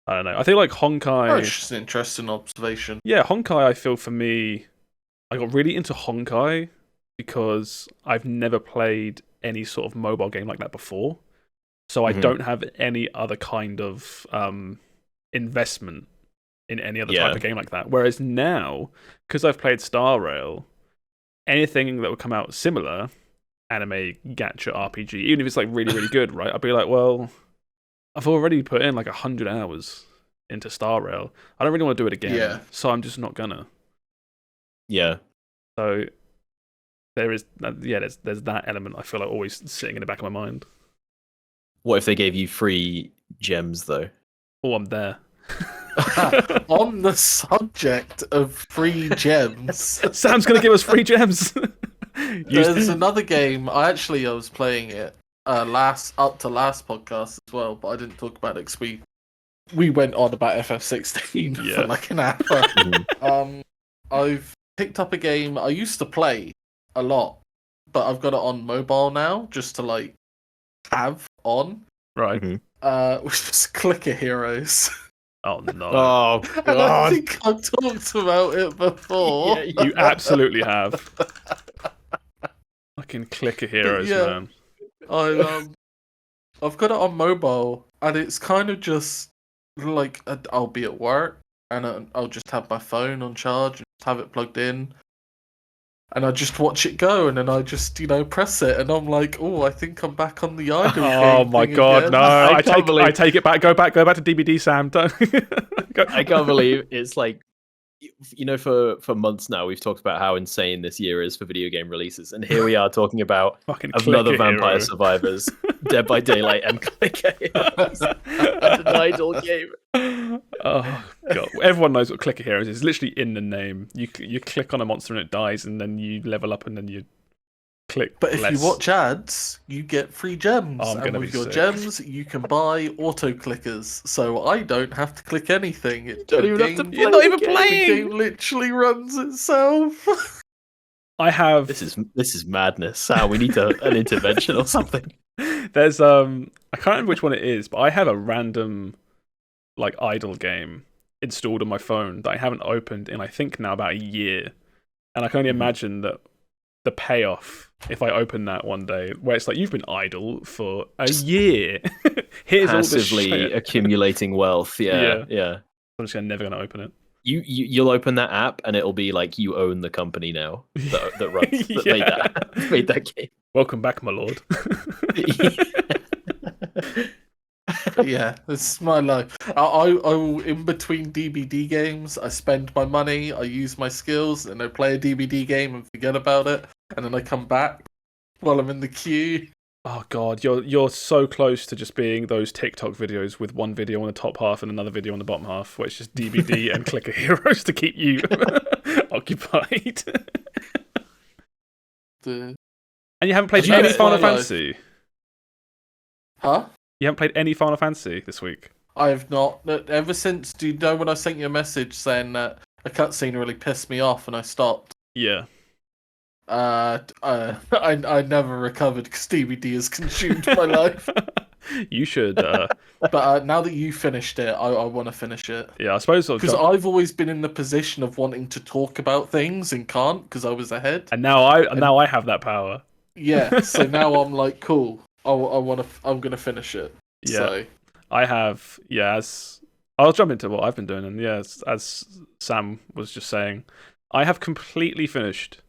I don't know. I think like Honkai. Oh, it's just an interesting observation. Yeah, Honkai. I feel for me, I got really into Honkai because I've never played any sort of mobile game like that before. So I don't have any other kind of investment in any other type of game like that. Whereas now, because I've played Star Rail, anything that would come out similar, anime, gacha, RPG, even if it's like really, really good, right? I'd be like, well, I've already put in like 100 hours into Star Rail. I don't really want to do it again, so I'm just not gonna. Yeah. So there's that element I feel like always sitting in the back of my mind. What if they gave you free gems though? Oh, I'm there. On the subject of free gems, Sam's gonna give us free gems. There's another game. I was playing it last podcast as well, but I didn't talk about it because we went on about FF16 for like an hour. I've picked up a game I used to play a lot, but I've got it on mobile now just to like have on. Right. Which is Clicker Heroes. Oh no! Oh God! And I think I've talked about it before. Yeah, you absolutely have. Fucking Clicker Heroes, man. I've got it on mobile, and it's kind of just like I'll be at work, and I'll just have my phone on charge and have it plugged in, and I just watch it go, and then I just press it, and I'm like, oh, I think I'm back on the idle. Oh my God, again. No! I take it back. Go back to DBD, Sam. Don't. I can't believe it's like, for months now we've talked about how insane this year is for video game releases, and here we are talking about another Vampire Survivors, Dead by Daylight, and Clicker Heroes, an idle game. Oh God! Everyone knows what Clicker Heroes is. It's literally in the name. You click on a monster and it dies, and then you level up, and then you click. But if you watch ads, you get free gems, and with your gems, you can buy auto clickers. So I don't have to click anything. You're not even playing. The game literally runs itself. I have. This is madness. We need an intervention or something. There's I can't remember which one it is, but I have a random like idle game installed on my phone that I haven't opened in I think now about a year, And I can only imagine that the payoff if I open that one day, where it's like, you've been idle for a year. Here's Passively all this shit. accumulating wealth. Yeah. I'm just never going to open it. You'll open that app and it'll be like you own the company now that runs that made that game. Welcome back, my lord. Yeah, this is my life. I will, in between DBD games, I spend my money, I use my skills, and I play a DBD game and forget about it, and then I come back while I'm in the queue. Oh god, you're so close to just being those TikTok videos with one video on the top half and another video on the bottom half, where it's just DBD and clicker heroes to keep you occupied. And you haven't played any Final Fantasy? Huh? You haven't played any Final Fantasy this week? I have not. Ever since, do you know when I sent you a message saying that a cutscene really pissed me off and I stopped? Yeah. I never recovered because DBD has consumed my life. You should. But now that you finished it, I want to finish it. Yeah, I suppose so. Because I've always been in the position of wanting to talk about things and can't because I was ahead. And now I have that power. Yeah, so now I'm like, cool. I'm gonna finish it. Yeah, so. I have. Yeah, I'll jump into what I've been doing, and yeah, as Sam was just saying, I have completely finished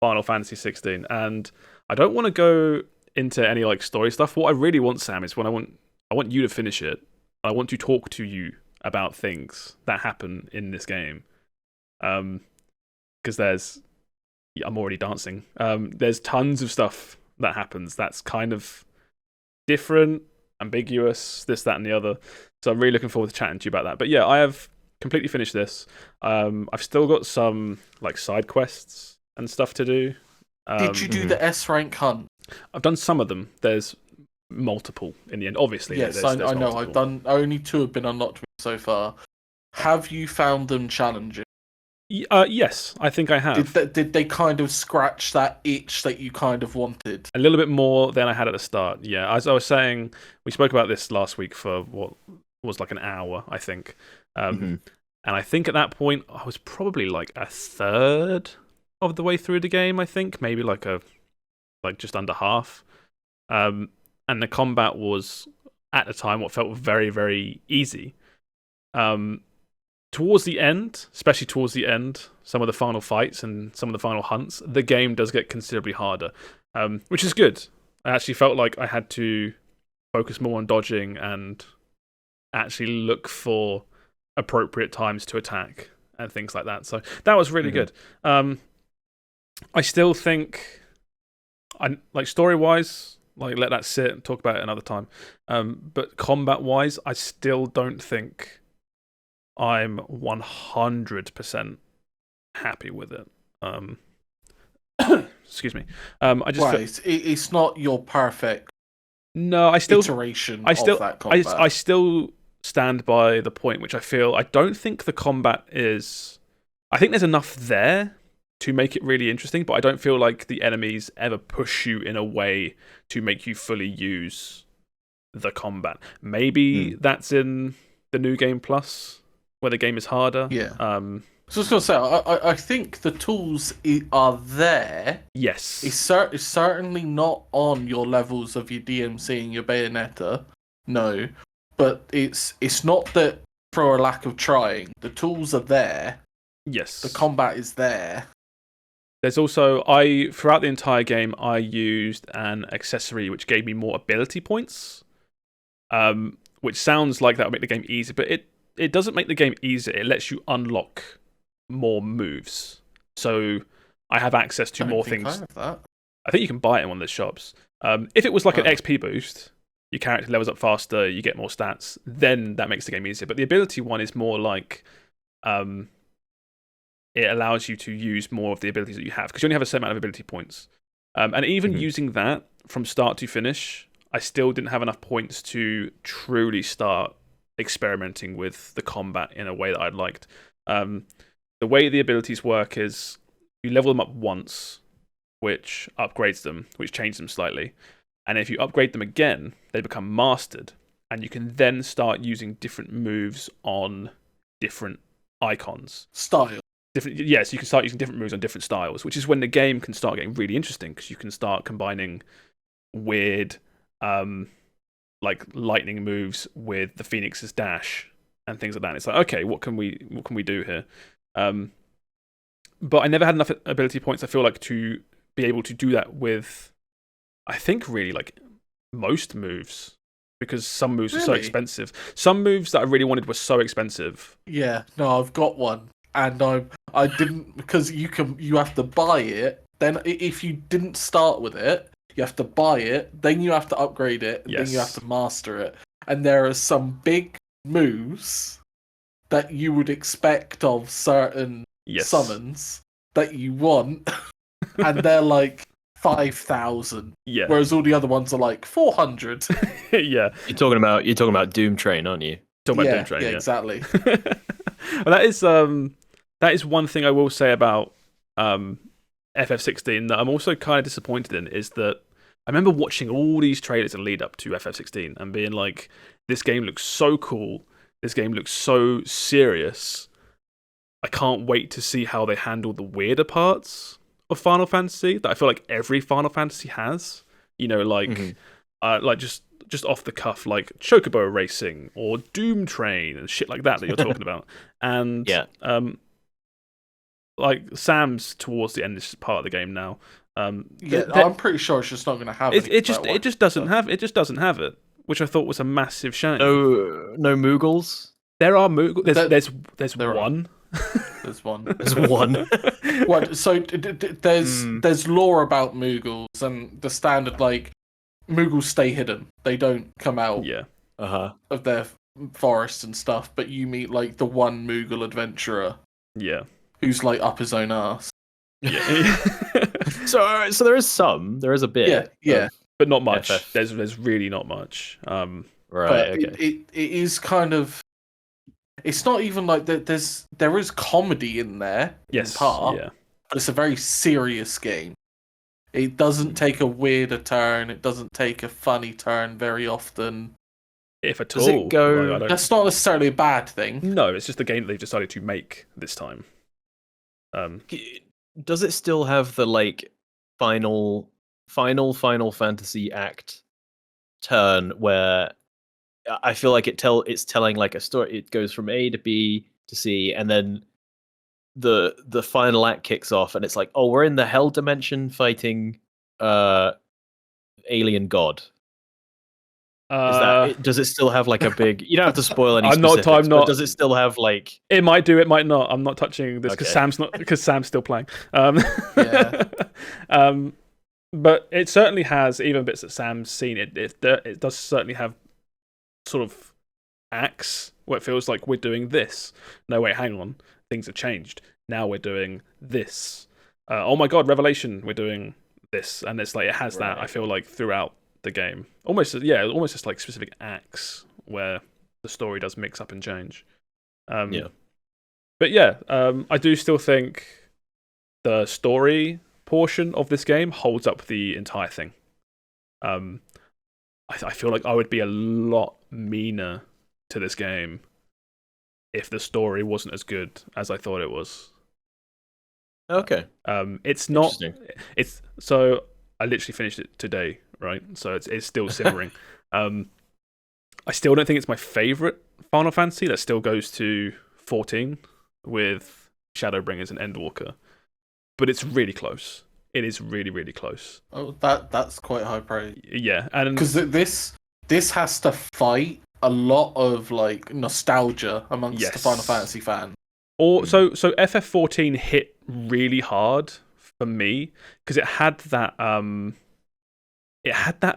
Final Fantasy 16, and I don't want to go into any like story stuff. What I really want, Sam, is I want you to finish it. I want to talk to you about things that happen in this game, because I'm already dancing. There's tons of stuff that happens that's kind of different, ambiguous, this, that, and the other. So I'm really looking forward to chatting to you about that. But yeah, I have completely finished this. I've still got some like side quests and stuff to do. Did you do the S rank hunt? I've done some of them. There's multiple in the end, obviously. Yes, there's I know. multiple. I've done only 2 have been unlocked so far. Have you found them challenging? Yes, I think I have. Did they kind of scratch that itch that you kind of wanted? A little bit more than I had at the start, yeah. As I was saying, we spoke about this last week for what was like an hour, I think. And I think at that point, I was probably like a third of the way through the game, I think. Maybe like just under half. And the combat was, at the time, what felt very, very easy. Towards the end, especially towards the end, some of the final fights and some of the final hunts, the game does get considerably harder, which is good. I actually felt like I had to focus more on dodging and actually look for appropriate times to attack and things like that. So that was really good. I still think, story-wise, let that sit and talk about it another time. But combat-wise, I still don't think I'm 100% happy with it. Excuse me. I just it's not your perfect. No, I still iteration of that combat. I still stand by the point, which I don't think the combat is. I think there's enough there to make it really interesting, but I don't feel like the enemies ever push you in a way to make you fully use the combat. Maybe that's in the new game plus, where the game is harder. Yeah. So I was going to say, I think the tools are there. Yes. It's certainly not on your levels of your DMC and your Bayonetta. No. But it's not that for a lack of trying. The tools are there. Yes. The combat is there. There's also, throughout the entire game, I used an accessory which gave me more ability points. Which sounds like that would make the game easier, but it doesn't make the game easier. It lets you unlock more moves. So I have access to more things. I have that. I think you can buy it in one of the shops. If it was like an XP boost, your character levels up faster, you get more stats, then that makes the game easier. But the ability one is more like it allows you to use more of the abilities that you have, because you only have a certain amount of ability points. And even using that from start to finish, I still didn't have enough points to truly start experimenting with the combat in a way that I'd liked. The way the abilities work is you level them up once, which upgrades them, which changes them slightly. And if you upgrade them again, they become mastered, and you can then start using different moves on different icons. different. Yes, you can start using different moves on different styles, which is when the game can start getting really interesting because you can start combining weird, like lightning moves with the Phoenix's dash and things like that. And it's like, okay, what can we do here? But I never had enough ability points, I feel like, to be able to do that with, I think, really, like, most moves. Because some moves were so expensive. Some moves that I really wanted were so expensive. Yeah, no, I've got one. And I didn't, because you have to buy it. Then if you didn't start with it, you have to buy it. Then you have to upgrade it. And then you have to master it. And there are some big moves that you would expect of certain summons that you want, and they're like 5,000. Yeah. Whereas all the other ones are like 400. Yeah. You're talking about Doom Train, aren't you? Talking about Doom Train. Yeah, exactly. Well, that is one thing I will say about FF16 that I'm also kind of disappointed in, is that I remember watching all these trailers in lead up to FF16 and being like, this game looks so cool. This game looks so serious. I can't wait to see how they handle the weirder parts of Final Fantasy that I feel like every Final Fantasy has. You know, like, like just off the cuff, like Chocobo racing or Doom Train and shit like that you're talking about. And like Sam's towards the end of this part of the game now. I'm pretty sure it's just not going to have it. It just doesn't have it, which I thought was a massive shame. No Moogles. There are Moogles. There's one. There's one. There's one. What? So there's lore about Moogles, and the standard, like, Moogles stay hidden. They don't come out of their forests and stuff. But you meet like the one Moogle adventurer. Yeah. Who's like up his own ass. Yeah. So there is a bit. Yeah. But not much. FF. There's really not much. Right. But okay. It is kind of. It's not even like that. There is comedy in there. Yes. In part, yeah. But it's a very serious game. It doesn't take a weirder turn. It doesn't take a funny turn very often. If at Does all. It go... That's not necessarily a bad thing. No, it's just the game that they've decided to make this time. Does it still have the like final Fantasy act turn where I feel like it's telling like a story? It goes from A to B to C, and then the final act kicks off, and it's like, oh, we're in the hell dimension fighting alien god. Does it still have like a big? You don't have to spoil any. I'm not. But does it still have like? It might do. It might not. I'm not touching this because Sam's still playing. Yeah. But it certainly has, even bits that Sam's seen. It does certainly have sort of acts where it feels like we're doing this. No, wait, hang on. Things have changed. Now we're doing this. Oh my god, Revelation! We're doing this, and it's like it has that. I feel like throughout the game, almost just like specific acts where the story does mix up and change. But yeah, I do still think the story portion of this game holds up the entire thing. I feel like I would be a lot meaner to this game if the story wasn't as good as I thought it was. Okay. It's not. It's so I literally finished it today, right? So it's still simmering. I still don't think it's my favorite Final Fantasy. That still goes to 14 with Shadowbringers and Endwalker, but it's really close. It is really, really close. Oh, that's quite high praise. Yeah, and because this has to fight a lot of like nostalgia amongst the Final Fantasy fan. So FF14 hit really hard for me because it had that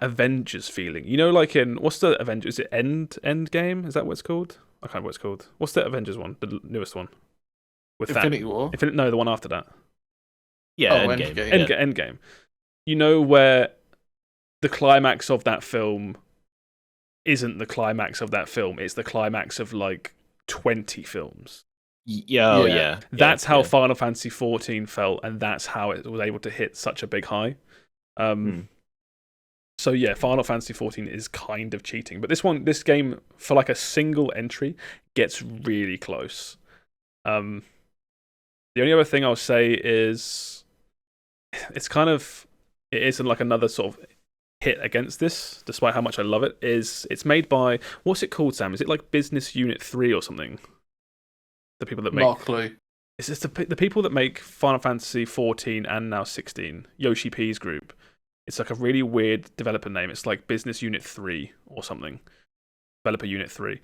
Avengers feeling. You know, like in what's the Avengers? Is it Endgame? Is that what it's called? I can't remember what it's called. What's the Avengers one? The newest one with Infinity War. No, the one after that. Yeah, Endgame. You know where the climax of that film isn't the climax of that film. It's the climax of like 20 films. Yeah. That's how Final Fantasy 14 felt, and that's how it was able to hit such a big high. So yeah, Final Fantasy 14 is kind of cheating, but this game for like a single entry gets really close. The only other thing I'll say is it is like another sort of hit against this, despite how much I love it. Is it's made by, what's it called, Sam? Is it like Business Unit 3 or something? The people that make, Not a clue. it's just the people that make Final Fantasy 14 and now 16, Yoshi P's group. It's like a really weird developer name. It's like Business Unit 3 or something. Developer Unit 3.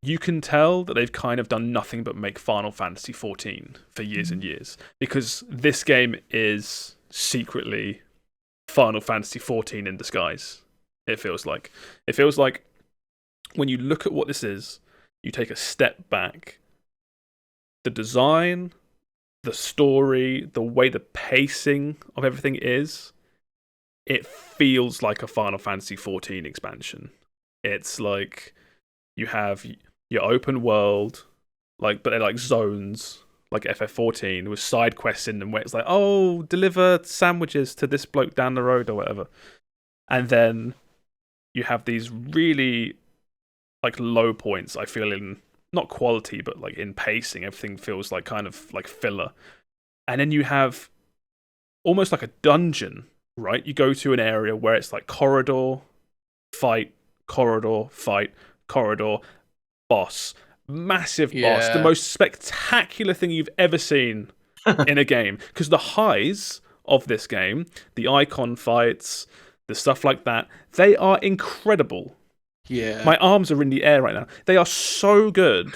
You can tell that they've kind of done nothing but make Final Fantasy 14 for years and years, because this game is secretly Final Fantasy 14 in disguise. It feels like when you look at what this is, you take a step back. The design, the story, the way the pacing of everything is, it feels like a Final Fantasy 14 expansion. It's like you have your open world, but they're like zones, like FF14, with side quests in them where it's like, oh, deliver sandwiches to this bloke down the road or whatever. And then you have these really like low points, I feel, in not quality, but like in pacing. Everything feels like kind of like filler. And then you have almost like a dungeon, right? You go to an area where it's like corridor, fight, corridor, boss, massive boss, the most spectacular thing you've ever seen in a game. Because the highs of this game, the icon fights, the stuff like that, they are incredible. Yeah. My arms are in the air right now. They are so good.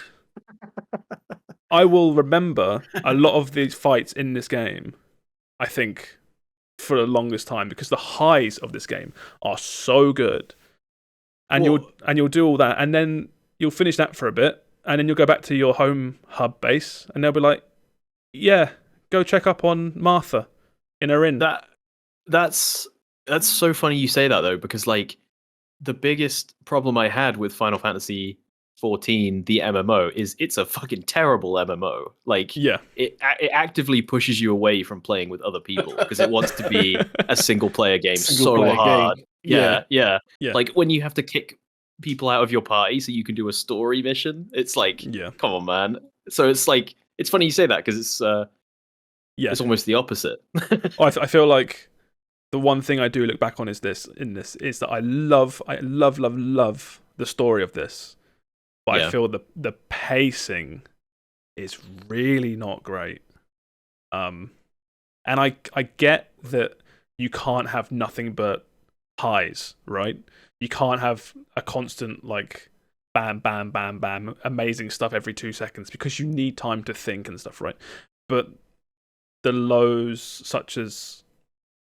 I will remember a lot of these fights in this game, I think, for the longest time, because the highs of this game are so good. And you'll do all that, and then you'll finish that for a bit, and then you'll go back to your home hub base, and they'll be like, yeah, go check up on Martha in her inn. That's so funny you say that, though, because like the biggest problem I had with Final Fantasy 14, the MMO, is it's a fucking terrible MMO. Like, yeah, it actively pushes you away from playing with other people because it wants to be a single player game so hard. Yeah. Like when you have to kick people out of your party so you can do a story mission, it's like, come on, man. So it's like, it's funny you say that because it's almost the opposite. I feel like the one thing I do look back on is that I love the story of this, but I feel the pacing is really not great. And I get that you can't have nothing but highs, right? You can't have a constant like bam, bam, bam, bam, amazing stuff every 2 seconds, because you need time to think and stuff, right? But the lows, such as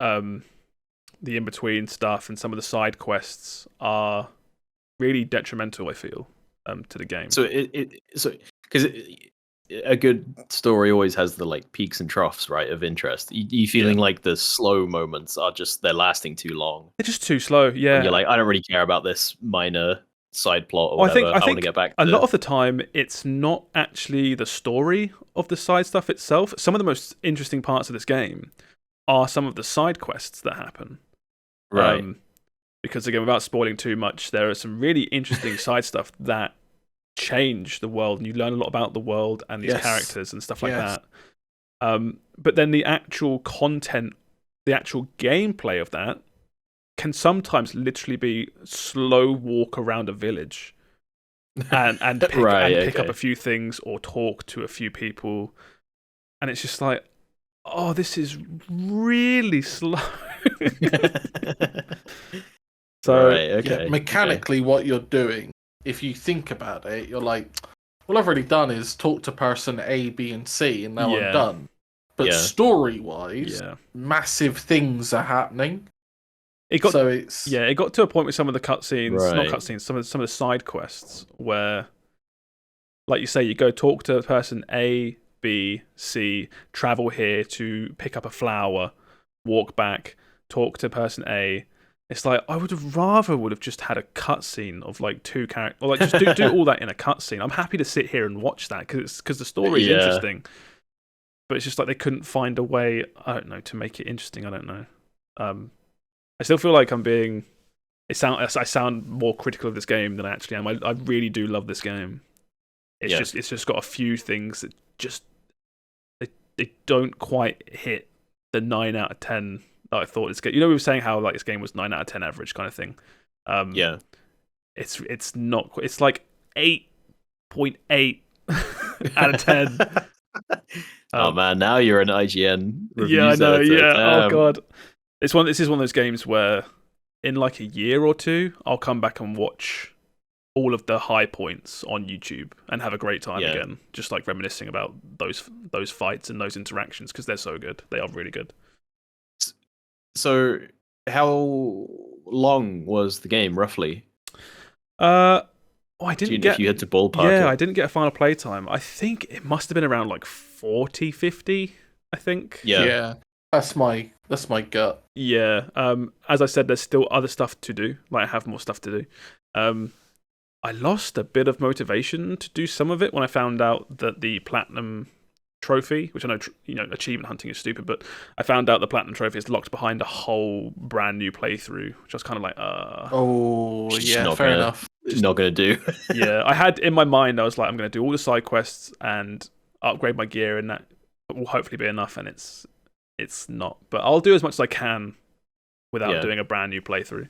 the in-between stuff and some of the side quests, are really detrimental, I feel, to the game. So because a good story always has the like peaks and troughs, right, of interest. You feeling like the slow moments are they're lasting too long. They're just too slow, yeah. And you're like, I don't really care about this minor side plot or whatever. I want to get back to a lot of the time it's not actually the story of the side stuff itself. Some of the most interesting parts of this game are some of the side quests that happen. Right. Because again, without spoiling too much, there are some really interesting side stuff that change the world, and you learn a lot about the world and these characters and stuff like that. But then the actual content, the actual gameplay of that can sometimes literally be slow walk around a village and pick up a few things or talk to a few people, and it's just like, oh, this is really slow. So mechanically, what you're doing, if you think about it, you're like, all I've really done is talk to person A, B, and C, and now I'm done. But story-wise, massive things are happening. It got to a point with some of the cutscenes, not cutscenes, some of the side quests where, like you say, you go talk to person A, B, C, travel here to pick up a flower, walk back, talk to person A. It's like, I would have just had a cutscene of like 2 characters, or like just do all that in a cutscene. I'm happy to sit here and watch that because the story is interesting. But it's just like they couldn't find a way, I don't know, to make it interesting. I don't know. I still feel like I sound more critical of this game than I actually am. I really do love this game. It's just got a few things that just they don't quite hit the 9 out of 10 that I thought it's good. You know, we were saying how like this game was 9 out of 10 average kind of thing. Yeah. It's not. It's like 8.8 out of 10. Oh man, now you're an IGN reviews Yeah, I know. editor. Yeah. Damn. Oh god. This is one of those games where, in like a year or two, I'll come back and watch all of the high points on YouTube and have a great time again, just like reminiscing about those fights and those interactions because they're so good. They are really good. So, how long was the game roughly? I didn't get. If you had to ballpark it. I didn't get a final playtime. I think it must have been around like 40, 50, I think. Yeah. That's my gut. Yeah. As I said, there's still other stuff to do. Like I have more stuff to do. I lost a bit of motivation to do some of it when I found out that the platinum trophy, which I know, achievement hunting is stupid, but I found out the platinum trophy is locked behind a whole brand new playthrough, which I was kind of like, Oh, yeah, fair enough. Not gonna do. Yeah, I had in my mind, I was like, I'm going to do all the side quests and upgrade my gear, and that will hopefully be enough, and it's not. But I'll do as much as I can without doing a brand new playthrough.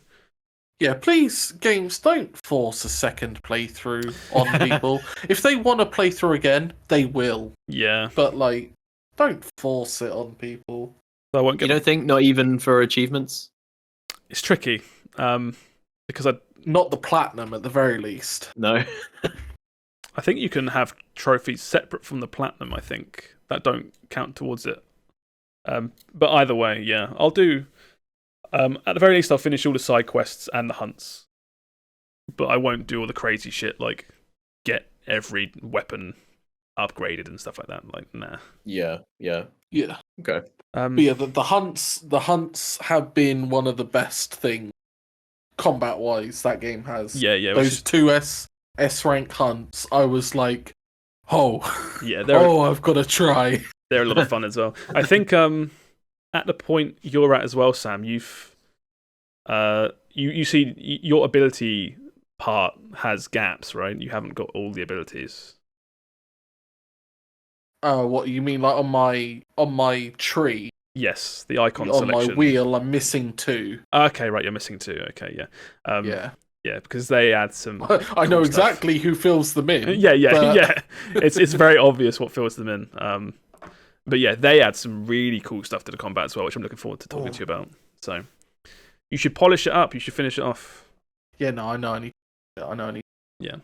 Yeah, please, games, don't force a second playthrough on people. If they want to play through again, they will. Yeah. But, like, don't force it on people. So I won't get... You don't think? Not even for achievements? It's tricky. Because Not the platinum, at the very least. No. I think you can have trophies separate from the platinum, I think. That don't count towards it. But either way, yeah. I'll do... at the very least, I'll finish all the side quests and the hunts. But I won't do all the crazy shit, like get every weapon upgraded and stuff like that. Like, nah. Yeah. Okay. But yeah, the hunts have been one of the best things, combat-wise, that game has. Yeah. Those two S rank hunts, I was like, yeah, I've got to try. They're a lot of fun as well. I think at the point you're at as well, Sam, you've you see your ability part has gaps, right? You haven't got all the abilities. What you mean, like on my tree? Yes, the icon on selection. My wheel, I'm missing 2. Okay, right, you're missing 2. Okay, yeah. Yeah, because they add some. I know cool exactly stuff. who fills them in. Yeah. But... It's very obvious what fills them in. But yeah, they add some really cool stuff to the combat as well, which I'm looking forward to talking to you about. So you should polish it up. You should finish it off. Yeah, no, I know. I need. Yeah.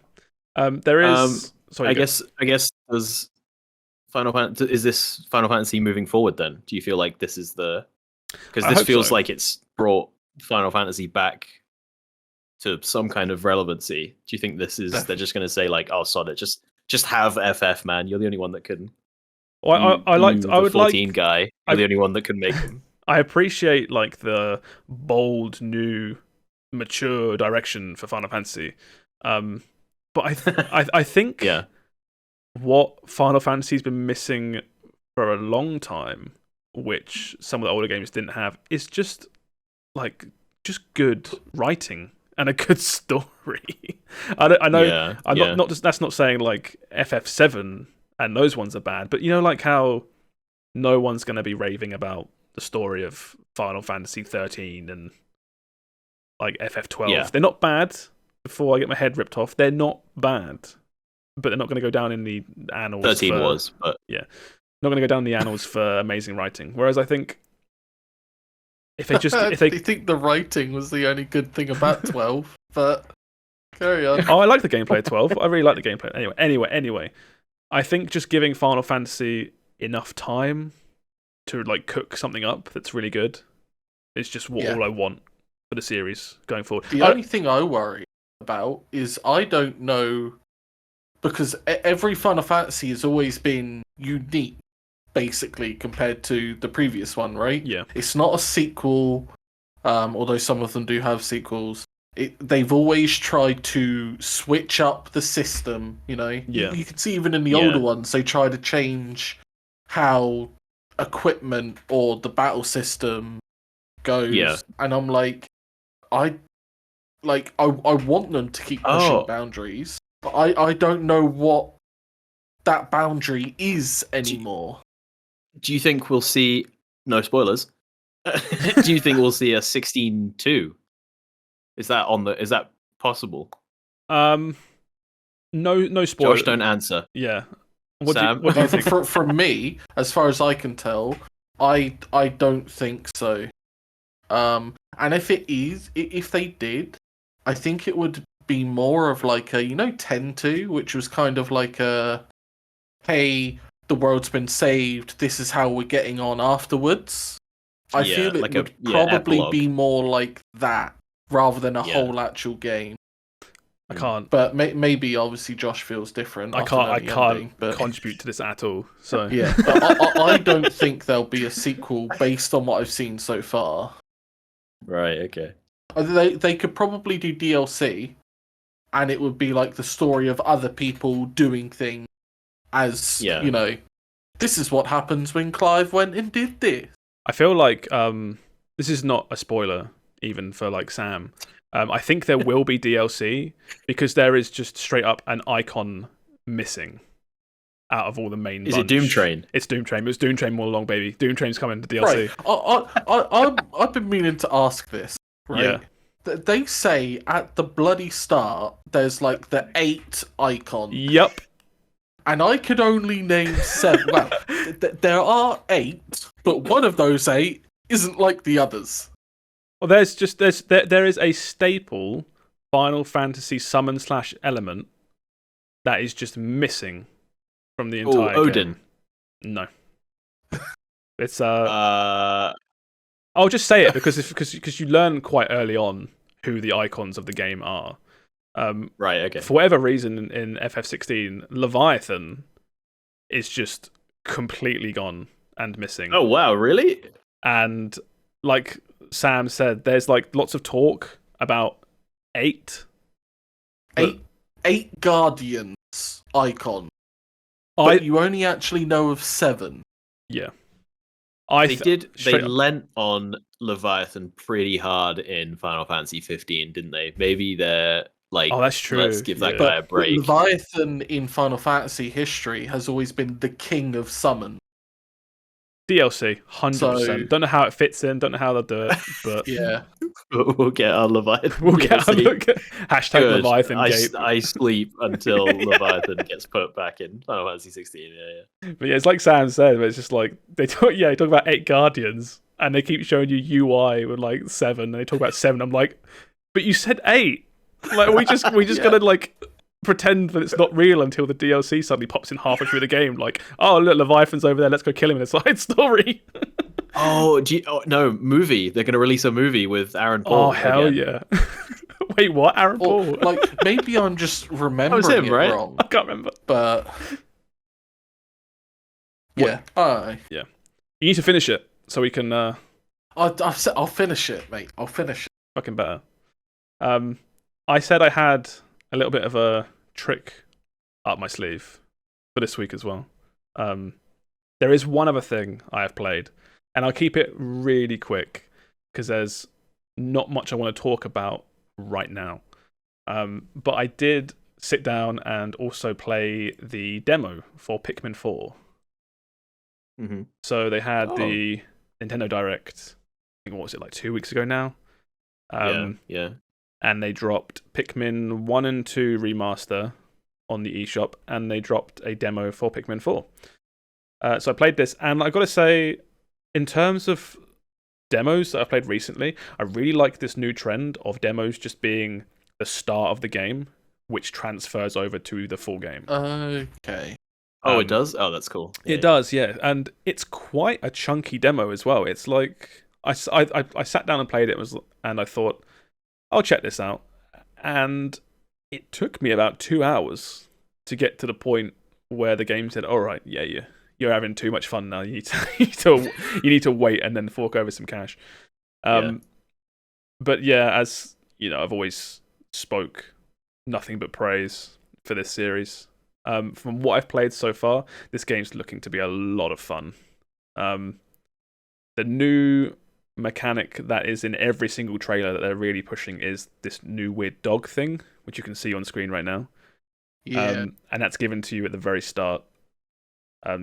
There is. Sorry, I guess does is this Final Fantasy moving forward? Then do you feel like this is because this feels like it's brought Final Fantasy back to some kind of relevancy? Do you think this is they're just going to say like, oh, sod it, just have FF, man. You're the only one that can. Well, I would 14 like guy. You're the only one that can make them. I appreciate like the bold, new, mature direction for Final Fantasy, but I think what Final Fantasy's been missing for a long time, which some of the older games didn't have, is just good writing and a good story. I know. I'm not just. That's not saying like FF7 and those ones are bad, but you know, like how no one's going to be raving about the story of Final Fantasy 13 and like FF12. Yeah. They're not bad. Before I get my head ripped off, they're not bad, but they're not going to go down in the annals. 13 was, but yeah, not going to go down the annals for amazing writing. Whereas I think if they think the writing was the only good thing about 12, but carry on. Oh, I like the gameplay of 12. I really like the gameplay. Anyway, I think just giving Final Fantasy enough time to like cook something up that's really good is just all I want for the series going forward. The only thing I worry about is I don't know, because every Final Fantasy has always been unique, basically, compared to the previous one, right? Yeah. It's not a sequel, although some of them do have sequels. They've always tried to switch up the system, you know? Yeah. You can see even in the older ones, they try to change how equipment or the battle system goes. Yeah. And I'm like, I want them to keep pushing boundaries, but I don't know what that boundary is anymore. Do you think we'll see? No spoilers. Do you think we'll see a 16.2? Is that possible? No spoilers. Josh, don't answer. Yeah. Sam? What do you think? From me, as far as I can tell, I don't think so. And if they did, I think it would be more of like a 10.2, which was kind of like a, hey, the world's been saved. This is how we're getting on afterwards. I feel it like would probably epilogue. be more like that rather than a Yeah. whole actual game. I can't. But maybe obviously Josh feels different. I after can't ending, but contribute to this at all. So yeah, but I don't think there'll be a sequel based on what I've seen so far. Right. Okay. They could probably do DLC, and it would be like the story of other people doing things as this is what happens when Clive went and did this. I feel like this is not a spoiler even for like Sam. I think there will be DLC because there is just straight up an icon missing out of all the main. Is bunch. it Doom Train? It's Doom Train. It was Doom Train all along, baby. Doom Train's coming to DLC. Right. I've been meaning to ask this. Right. Yeah. They say at the bloody start there's like the 8 icons. Yep. And I could only name 7. Well, there are 8, but one of those 8 isn't like the others. Well, there is a staple Final Fantasy summon / element that is just missing from the entire Odin. game. No. It's I'll just say it because you learn quite early on who the icons of the game are. Right, okay. For whatever reason in FF16, Leviathan is just completely gone and missing. Oh wow, really? And like Sam said, there's like lots of talk about 8. Eight Guardians icon. But you only actually know of 7. Yeah. They lent on Leviathan pretty hard in Final Fantasy 15, didn't they? Maybe they're like, oh, that's true. Let's give that guy a break. Leviathan in Final Fantasy history has always been the king of summon. DLC, 100%. So, don't know how it fits in, don't know how they'll do it, but yeah. We'll get our Leviathan. We'll get hashtag Good. Leviathan Gate. I sleep until Leviathan gets put back in Final Fantasy 16. Yeah. But yeah, it's like Sam said, but it's just like they talk about 8 Guardians, and they keep showing you UI with like 7, and they talk about 7. I'm like, but you said 8. Like we just gotta like pretend that it's not real until the DLC suddenly pops in halfway through the game. Like, oh look, Leviathan's over there. Let's go kill him in a side story. No, movie. They're going to release a movie with Aaron Paul. Oh, hell again. yeah. Wait, what? Aaron Paul? Like, maybe I'm just remembering him, it right? wrong. I can't remember. But, yeah. Yeah. You need to finish it so we can... I'll finish it, mate. I'll finish it. Fucking better. I said I had a little bit of a trick up my sleeve for this week as well. There is one other thing I have played, and I'll keep it really quick because there's not much I want to talk about right now. But I did sit down and also play the demo for Pikmin 4. Mm-hmm. So they had the Nintendo Direct, I think, what was it, like 2 weeks ago now? Yeah. And they dropped Pikmin 1 and 2 Remaster on the eShop, and they dropped a demo for Pikmin 4. So I played this, and I've got to say, in terms of demos that I've played recently, I really like this new trend of demos just being the start of the game, which transfers over to the full game. Okay. Oh, it does? Oh, that's cool. It does, yeah. And it's quite a chunky demo as well. It's like, I sat down and played it, and I thought, I'll check this out. And it took me about 2 hours to get to the point where the game said, all right, yeah, you're having too much fun now. You need to wait and then fork over some cash. But yeah, as you know, I've always spoke nothing but praise for this series. From what I've played so far, this game's looking to be a lot of fun. The new mechanic that is in every single trailer that they're really pushing is this new weird dog thing, which you can see on screen right now. Yeah. And that's given to you at the very start.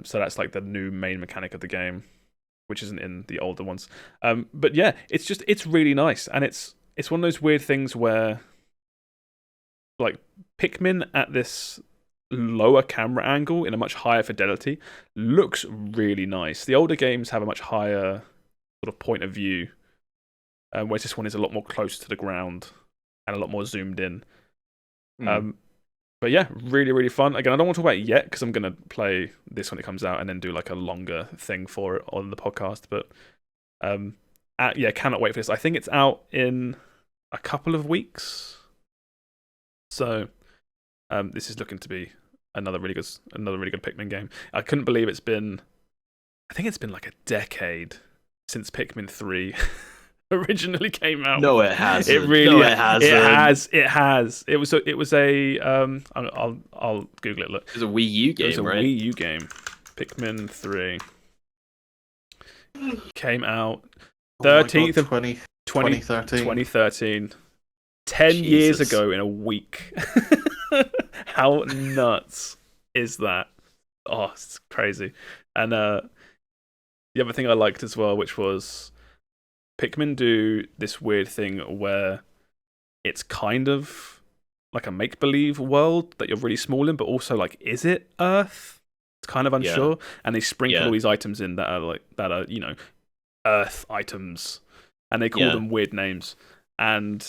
So that's like the new main mechanic of the game, which isn't in the older ones. But yeah, it's really nice, and it's one of those weird things where, like, Pikmin at this lower camera angle in a much higher fidelity looks really nice. The older games have a much higher sort of point of view, whereas this one is a lot more close to the ground and a lot more zoomed in. But yeah, really, really fun. Again, I don't want to talk about it yet because I'm going to play this when it comes out and then do like a longer thing for it on the podcast. But yeah, cannot wait for this. I think it's out in a couple of weeks. So this is looking to be another really good Pikmin game. I couldn't believe I think it's been like a decade since Pikmin 3 originally came out. No, it hasn't. It really no, it hasn't. It has. It was a I'll Google it. Look, it was a Wii U game, It was a right? Wii U game. Pikmin 3 came out 13th of 2013. 10 years ago in a week. How nuts is that? Oh, it's crazy. And the other thing I liked as well, which was Pikmin do this weird thing where it's kind of like a make-believe world that you're really small in, but also like, is it Earth? It's kind of unsure. And they sprinkle all these items in that are you know, Earth items, and they call them weird names. And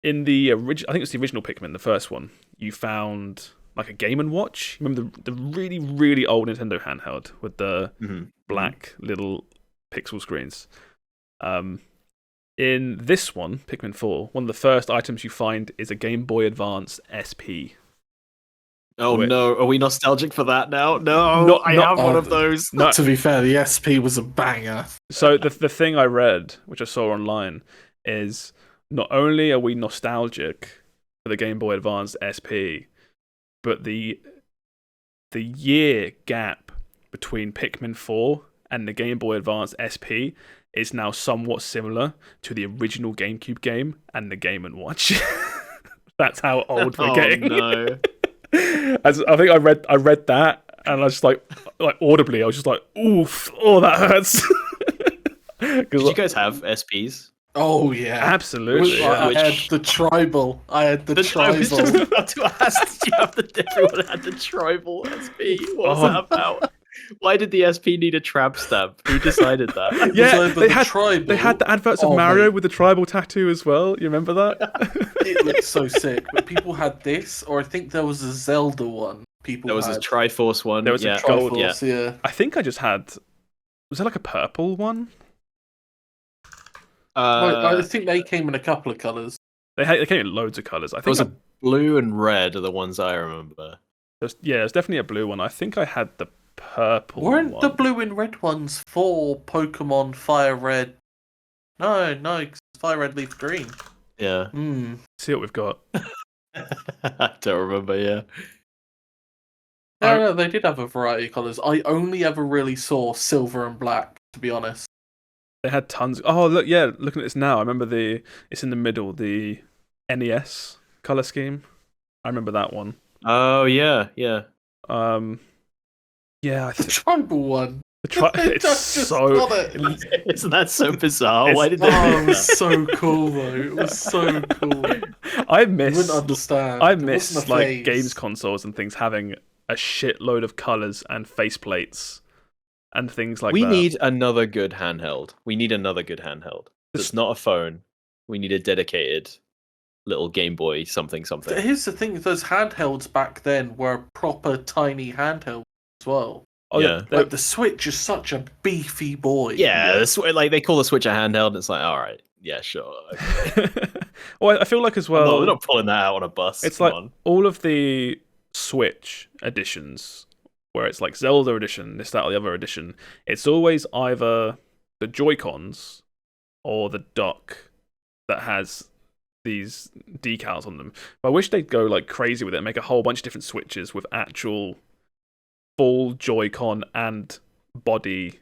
in the original, I think it's the original Pikmin, the first one, you found like a Game & Watch. Remember the really, really old Nintendo handheld with the black little pixel screens? In this one, Pikmin 4, one of the first items you find is a Game Boy Advance SP. Oh no, are we nostalgic for that now? No, I have one of those. No. To be fair, the SP was a banger. So the thing I read, which I saw online, is not only are we nostalgic for the Game Boy Advance SP, but the year gap between Pikmin 4 and the Game Boy Advance SP is now somewhat similar to the original GameCube game and the Game & Watch. That's how old we're getting. No. I think I read that, and I was just like audibly, I was just like, oof, oh, that hurts. Did you guys have SPs? Oh yeah, absolutely. I had the tribal. I was just about to ask, did you have everyone had the tribal SP? What was that about? Why did the SP need a trap stamp? Who decided that? Yeah, they had the adverts of Mario with the tribal tattoo as well. You remember that? It looked so sick. But people had this, or I think there was a Zelda one. There was a Triforce one. There was a gold. Yeah. I think I just had. Was there like a purple one? I think they came in a couple of colours. They came in loads of colours. I think there was a blue and red are the ones I remember. There's definitely a blue one. I think I had the purple Weren't one. the blue and red ones for Pokemon Fire Red? No, cause Fire Red Leaf Green. Yeah. See what we've got. I don't remember, yeah. No, they did have a variety of colours. I only ever really saw silver and black, to be honest. They had tons. Oh, look, yeah, looking at this now, I remember it's in the middle, the NES colour scheme. I remember that one. Oh, yeah. Yeah, the tribal one. It's so. Isn't that so bizarre? Why did they? Oh, it was so cool though. It was so cool. I wouldn't understand. I miss like games consoles and things having a shitload of colours and faceplates and things like that. We need another good handheld. It's not a phone. We need a dedicated little Game Boy something. Here's the thing: those handhelds back then were proper tiny handhelds as well. Oh yeah, like the Switch is such a beefy boy. Yeah, like they call the Switch a handheld, and it's like, all right, yeah, sure. Okay. Well, I feel like as well, we're not pulling that out on a bus. It's like all of the Switch editions, where it's like Zelda edition, this, that, or the other edition. It's always either the Joy-Cons or the dock that has these decals on them. But I wish they'd go like crazy with it and make a whole bunch of different Switches with actual full Joy-Con and body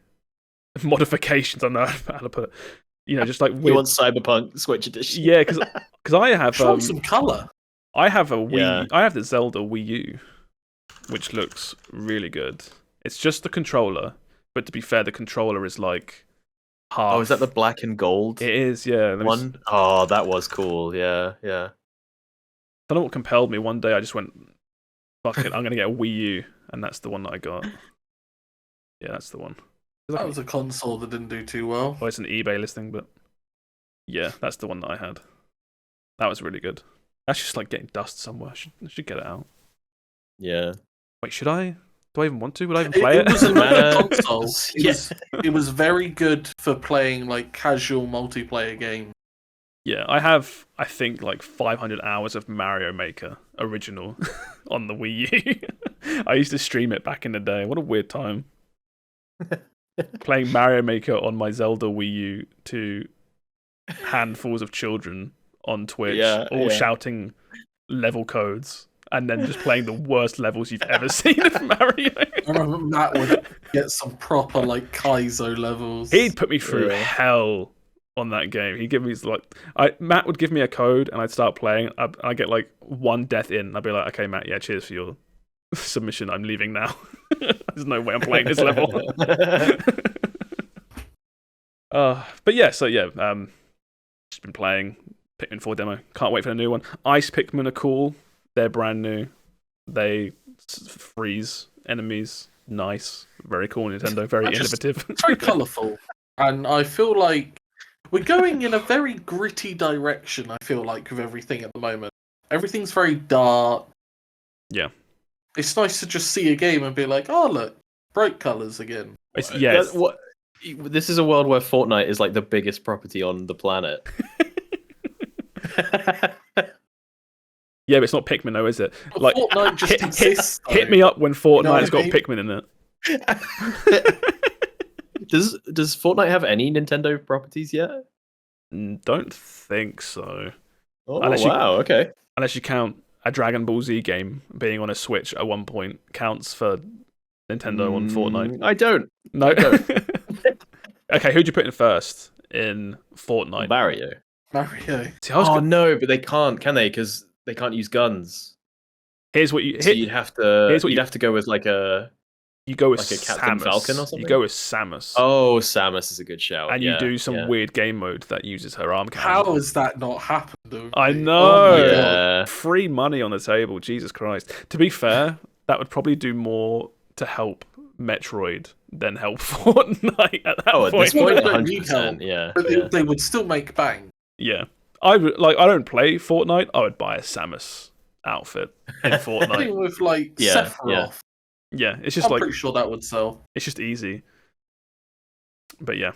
modifications. I don't know how to put it. You know, just like you want Cyberpunk Switch edition. Yeah, because I have some colour. I have a Wii. I have the Zelda Wii U, which looks really good It's just the controller, but to be fair, the controller is like half. Oh, is that the black and gold It is, yeah. one? Oh, that was cool. Yeah. I don't know what compelled me. One day I just went, fuck it, I'm going to get a Wii U, and that's the one that I got. Yeah, that's the one. That was a console that didn't do too well. Oh, it's an eBay listing, but yeah, that's the one that I had. That was really good. That's just like getting dust somewhere. I should get it out. Yeah. Wait, should I? Do I even want to? Would I even play it? It was another console. Yes. It was very good for playing like casual multiplayer games. Yeah, I have, I think, like 500 hours of Mario Maker original on the Wii U. I used to stream it back in the day. What a weird time. Playing Mario Maker on my Zelda Wii U to handfuls of children on Twitch, all shouting level codes, and then just playing the worst levels you've ever seen of Mario. I remember Matt would get some proper like Kaizo levels. He'd put me through hell on that game. He'd give me Matt would give me a code, and I'd start playing. I'd get like one death in, and I'd be like, "Okay, Matt, yeah, cheers for your submission. I'm leaving now. There's no way I'm playing this level." But yeah, so yeah, just been playing Pikmin 4 demo. Can't wait for the new one. Ice Pikmin are cool. They're brand new. They freeze enemies. Nice. Very cool, Nintendo. Very innovative. It's very colourful. And I feel like we're going in a very gritty direction, I feel like, with everything at the moment. Everything's very dark. Yeah. It's nice to just see a game and be like, oh, look, bright colours again. Yes. This is a world where Fortnite is like the biggest property on the planet. Yeah, but it's not Pikmin though, is it? But like Fortnite just exists. Hit me up when Fortnite's got Pikmin in it. Does Fortnite have any Nintendo properties yet? Don't think so. Oh, okay. Unless you count a Dragon Ball Z game being on a Switch at one point counts for Nintendo on Fortnite. I don't. No. Okay, who'd you put in first in Fortnite? Mario. See, no, but they can't, can they? Because they can't use guns. Here's what you. So you'd have to go with like a. You go with like a Captain Falcon or something. You go with Samus. Oh, Samus is a good shout. And you do some weird game mode that uses her arm cannon. How has that not happened? I know. Oh my God. Free money on the table. Jesus Christ. To be fair, that would probably do more to help Metroid than help Fortnite at that point. At this point, 100%. Yeah. But they would still make bang. Yeah. I don't play Fortnite. I would buy a Samus outfit in Fortnite. With like Sephiroth. Yeah, it's just I'm pretty sure that would sell. It's just easy. But yeah.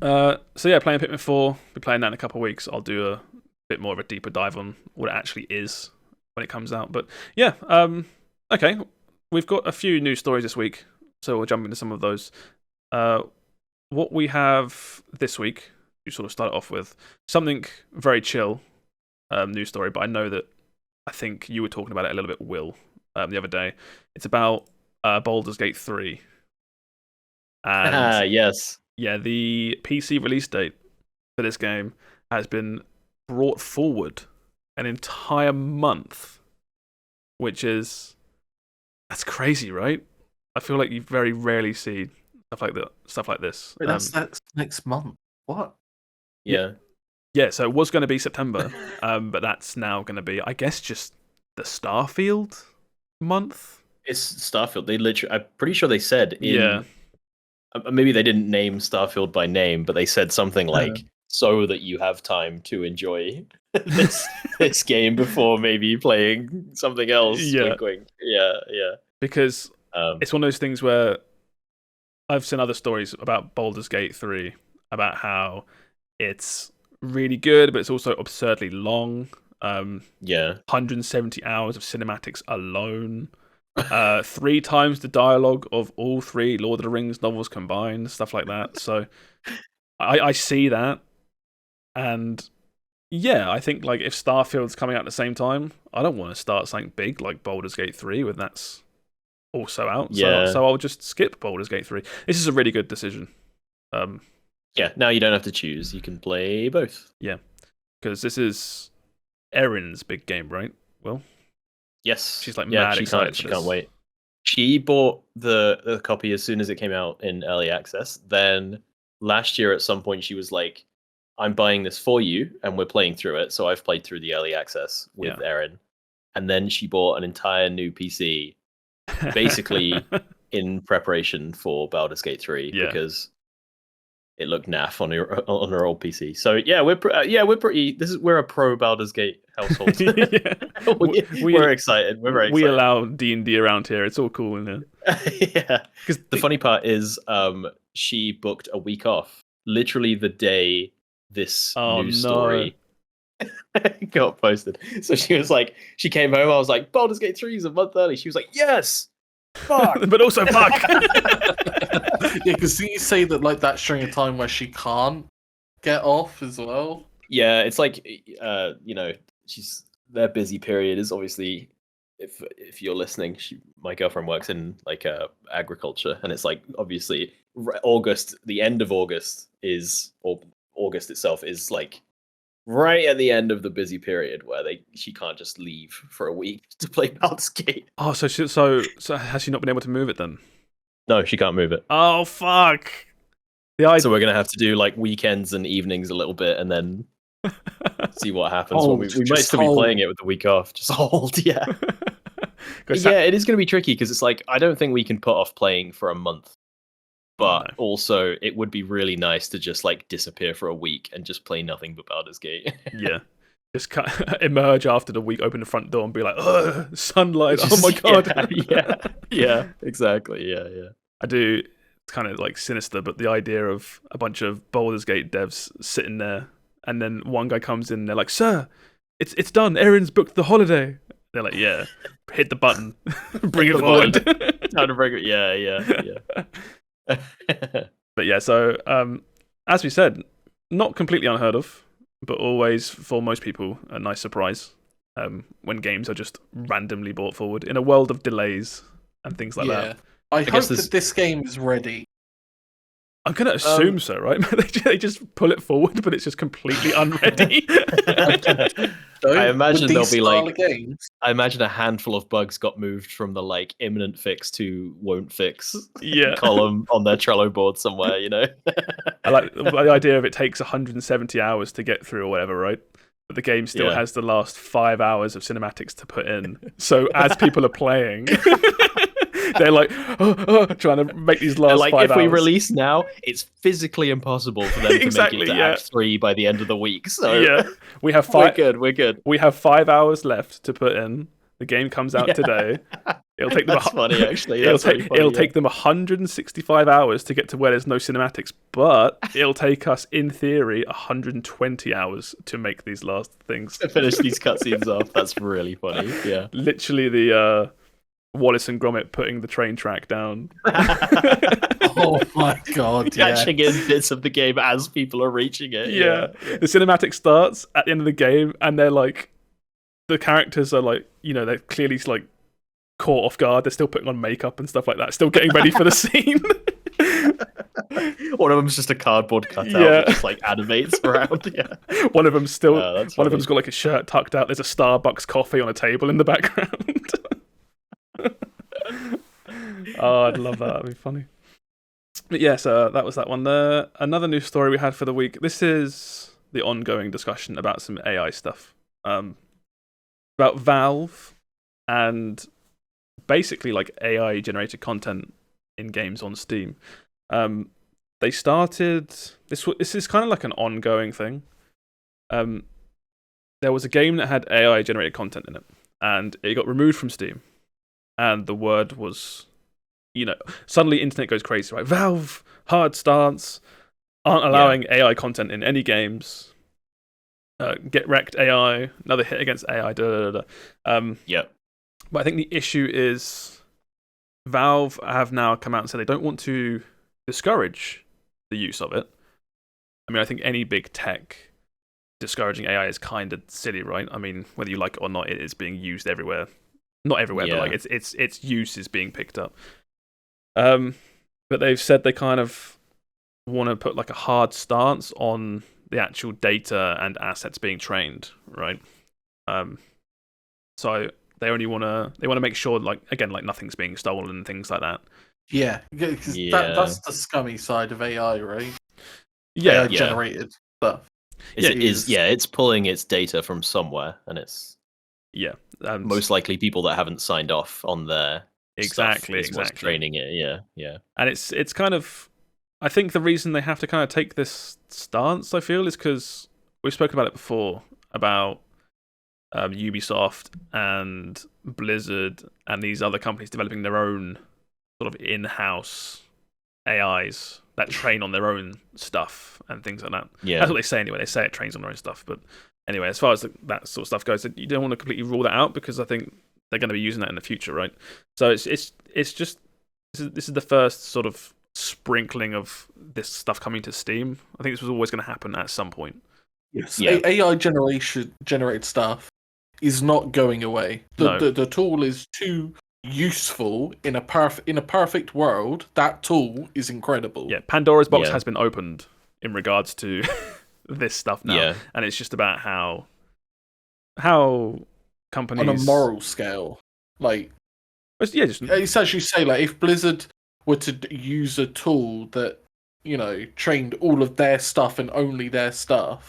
So yeah, playing Pikmin 4. Be playing that in a couple of weeks. I'll do a bit more of a deeper dive on what it actually is when it comes out. But yeah, okay. We've got a few news stories this week, so we'll jump into some of those. What we have this week, you sort of start off with something very chill news story, but I think you were talking about it a little bit, Will, the other day. It's about Baldurs Gate 3. And yes. Yeah, the PC release date for this game has been brought forward an entire month, which is... That's crazy, right? I feel like you very rarely see stuff like this. Wait, that's next month. What? Yeah. Yeah, so it was going to be September, but that's now going to be, I guess, just the Starfield month. It's Starfield. They literally, I'm pretty sure they said maybe they didn't name Starfield by name, but they said something like, so that you have time to enjoy this game before maybe playing something else. Yeah. Wink, wink. Yeah. Because it's one of those things where I've seen other stories about Baldur's Gate 3, about how it's really good, but it's also absurdly long. 170 hours of cinematics alone. 3 times the dialogue of all 3 Lord of the Rings novels combined, stuff like that. So I see that, and yeah, I think like if Starfield's coming out at the same time, I don't want to start something big like Baldur's Gate 3 when that's also out. So I'll just skip Baldur's Gate 3. This is a really good decision. Now you don't have to choose. You can play both. Yeah, because this is Erin's big game, right? Well, yes, she's like mad excited. She can't wait. She bought the copy as soon as it came out in early access. Then last year at some point she was like, I'm buying this for you and we're playing through it. So I've played through the early access with Erin. And then she bought an entire new PC basically in preparation for Baldur's Gate 3 because it looked naff on her old PC. So yeah, we're pretty. We're a pro Baldur's Gate household. We're excited. We're very excited. We allow D&D around here. It's all cool in here. Yeah, because the funny part is, she booked a week off, literally the day this news story got posted. So she was like, she came home. I was like, Baldur's Gate 3 is a month early. She was like, yes. Fuck. But also fuck. Yeah, because you say that like that's during a time where she can't get off as well. Yeah, it's like she's their busy period is obviously if you're listening, my girlfriend works in like agriculture, and it's like obviously August, the end of August August itself is like right at the end of the busy period where she can't just leave for a week to play Baldur's Gate. Oh, so has she not been able to move it then? No, she can't move it. Oh fuck! So we're gonna have to do like weekends and evenings a little bit, and then see what happens. We might still be playing it with the week off. Just hold, yeah. Yeah, it is gonna be tricky because it's like I don't think we can put off playing for a month. But also, it would be really nice to just like disappear for a week and just play nothing but Baldur's Gate. Yeah, just emerge after the week, open the front door, and be like, "Ugh, sunlight! Oh my god!" Yeah, exactly. Yeah. I do. It's kind of like sinister, but the idea of a bunch of Baldur's Gate devs sitting there, and then one guy comes in, and they're like, "Sir, it's done. Erin's booked the holiday." They're like, "Yeah, hit the button, bring it forward." Time to bring it. Yeah. But yeah, so as we said, not completely unheard of, but always for most people a nice surprise when games are just randomly brought forward in a world of delays and things like that. I hope that this game is ready. I'm gonna assume so, right? They just pull it forward, but it's just completely unready. I imagine there'll be like games. I imagine a handful of bugs got moved from the like imminent fix to won't fix column on their Trello board somewhere, you know. I like the idea of it takes 170 hours to get through or whatever, right? But the game still has the last 5 hours of cinematics to put in. So as people are playing, they're like, trying to make these last 5 hours. If we release now, it's physically impossible for them to make it to Act 3 by the end of the week. So we have we're good. We have 5 hours left to put in. The game comes out today. It'll take them. That's funny, actually. It'll take them 165 hours to get to where there's no cinematics, but it'll take us, in theory, 120 hours to make these last things. To finish these cutscenes off. That's really funny. Yeah. Literally the Wallace and Gromit putting the train track down. Oh my god! Catching in bits of the game as people are reaching it. Yeah. The cinematic starts at the end of the game, and they're like, the characters are like, you know, they're clearly like caught off guard. They're still putting on makeup and stuff like that, still getting ready for the scene. One of them's just a cardboard cutout that just like animates around. Yeah. One of them's still. One of them's got like a shirt tucked out. There's a Starbucks coffee on a table in the background. Oh, I'd love that. That'd be funny. But yes, that was that one. Another news story we had for the week. This is the ongoing discussion about some AI stuff. About Valve and basically like AI generated content in games on Steam. They started this is kind of like an ongoing thing. There was a game that had AI generated content in it, and it got removed from Steam. And the word was, you know, suddenly internet goes crazy, right? Valve hard stance, aren't allowing AI content in any games. Get wrecked AI, another hit against AI. But I think the issue is Valve have now come out and said they don't want to discourage the use of it. I mean, I think any big tech discouraging AI is kind of silly, right? I mean, whether you like it or not, it is being used everywhere. Not everywhere, but like its use is being picked up. But they've said they kind of want to put like a hard stance on the actual data and assets being trained, right? So They want to make sure, like nothing's being stolen and things like that. Yeah, because that's the scummy side of AI, right? Yeah, AI generated stuff. It's pulling its data from somewhere, and it's most likely people that haven't signed off on their stuff is what's training it. Yeah. And it's kind of, I think the reason they have to kind of take this stance, I feel, is because we've spoken about it before about Ubisoft and Blizzard and these other companies developing their own sort of in-house AIs that train on their own stuff and things like that. Yeah, that's what they say anyway. They say it trains on their own stuff, but anyway, as far as that sort of stuff goes, you don't want to completely rule that out because I think they're going to be using that in the future, right? So it's just this is the first sort of sprinkling of this stuff coming to Steam. I think this was always going to happen at some point. Yes, AI generated stuff is not going away. The tool is too useful in a perfect world. That tool is incredible. Yeah, Pandora's box has been opened in regards to this stuff now, and it's just about how companies on a moral scale, like it's as you say, like if Blizzard were to use a tool that trained all of their stuff and only their stuff,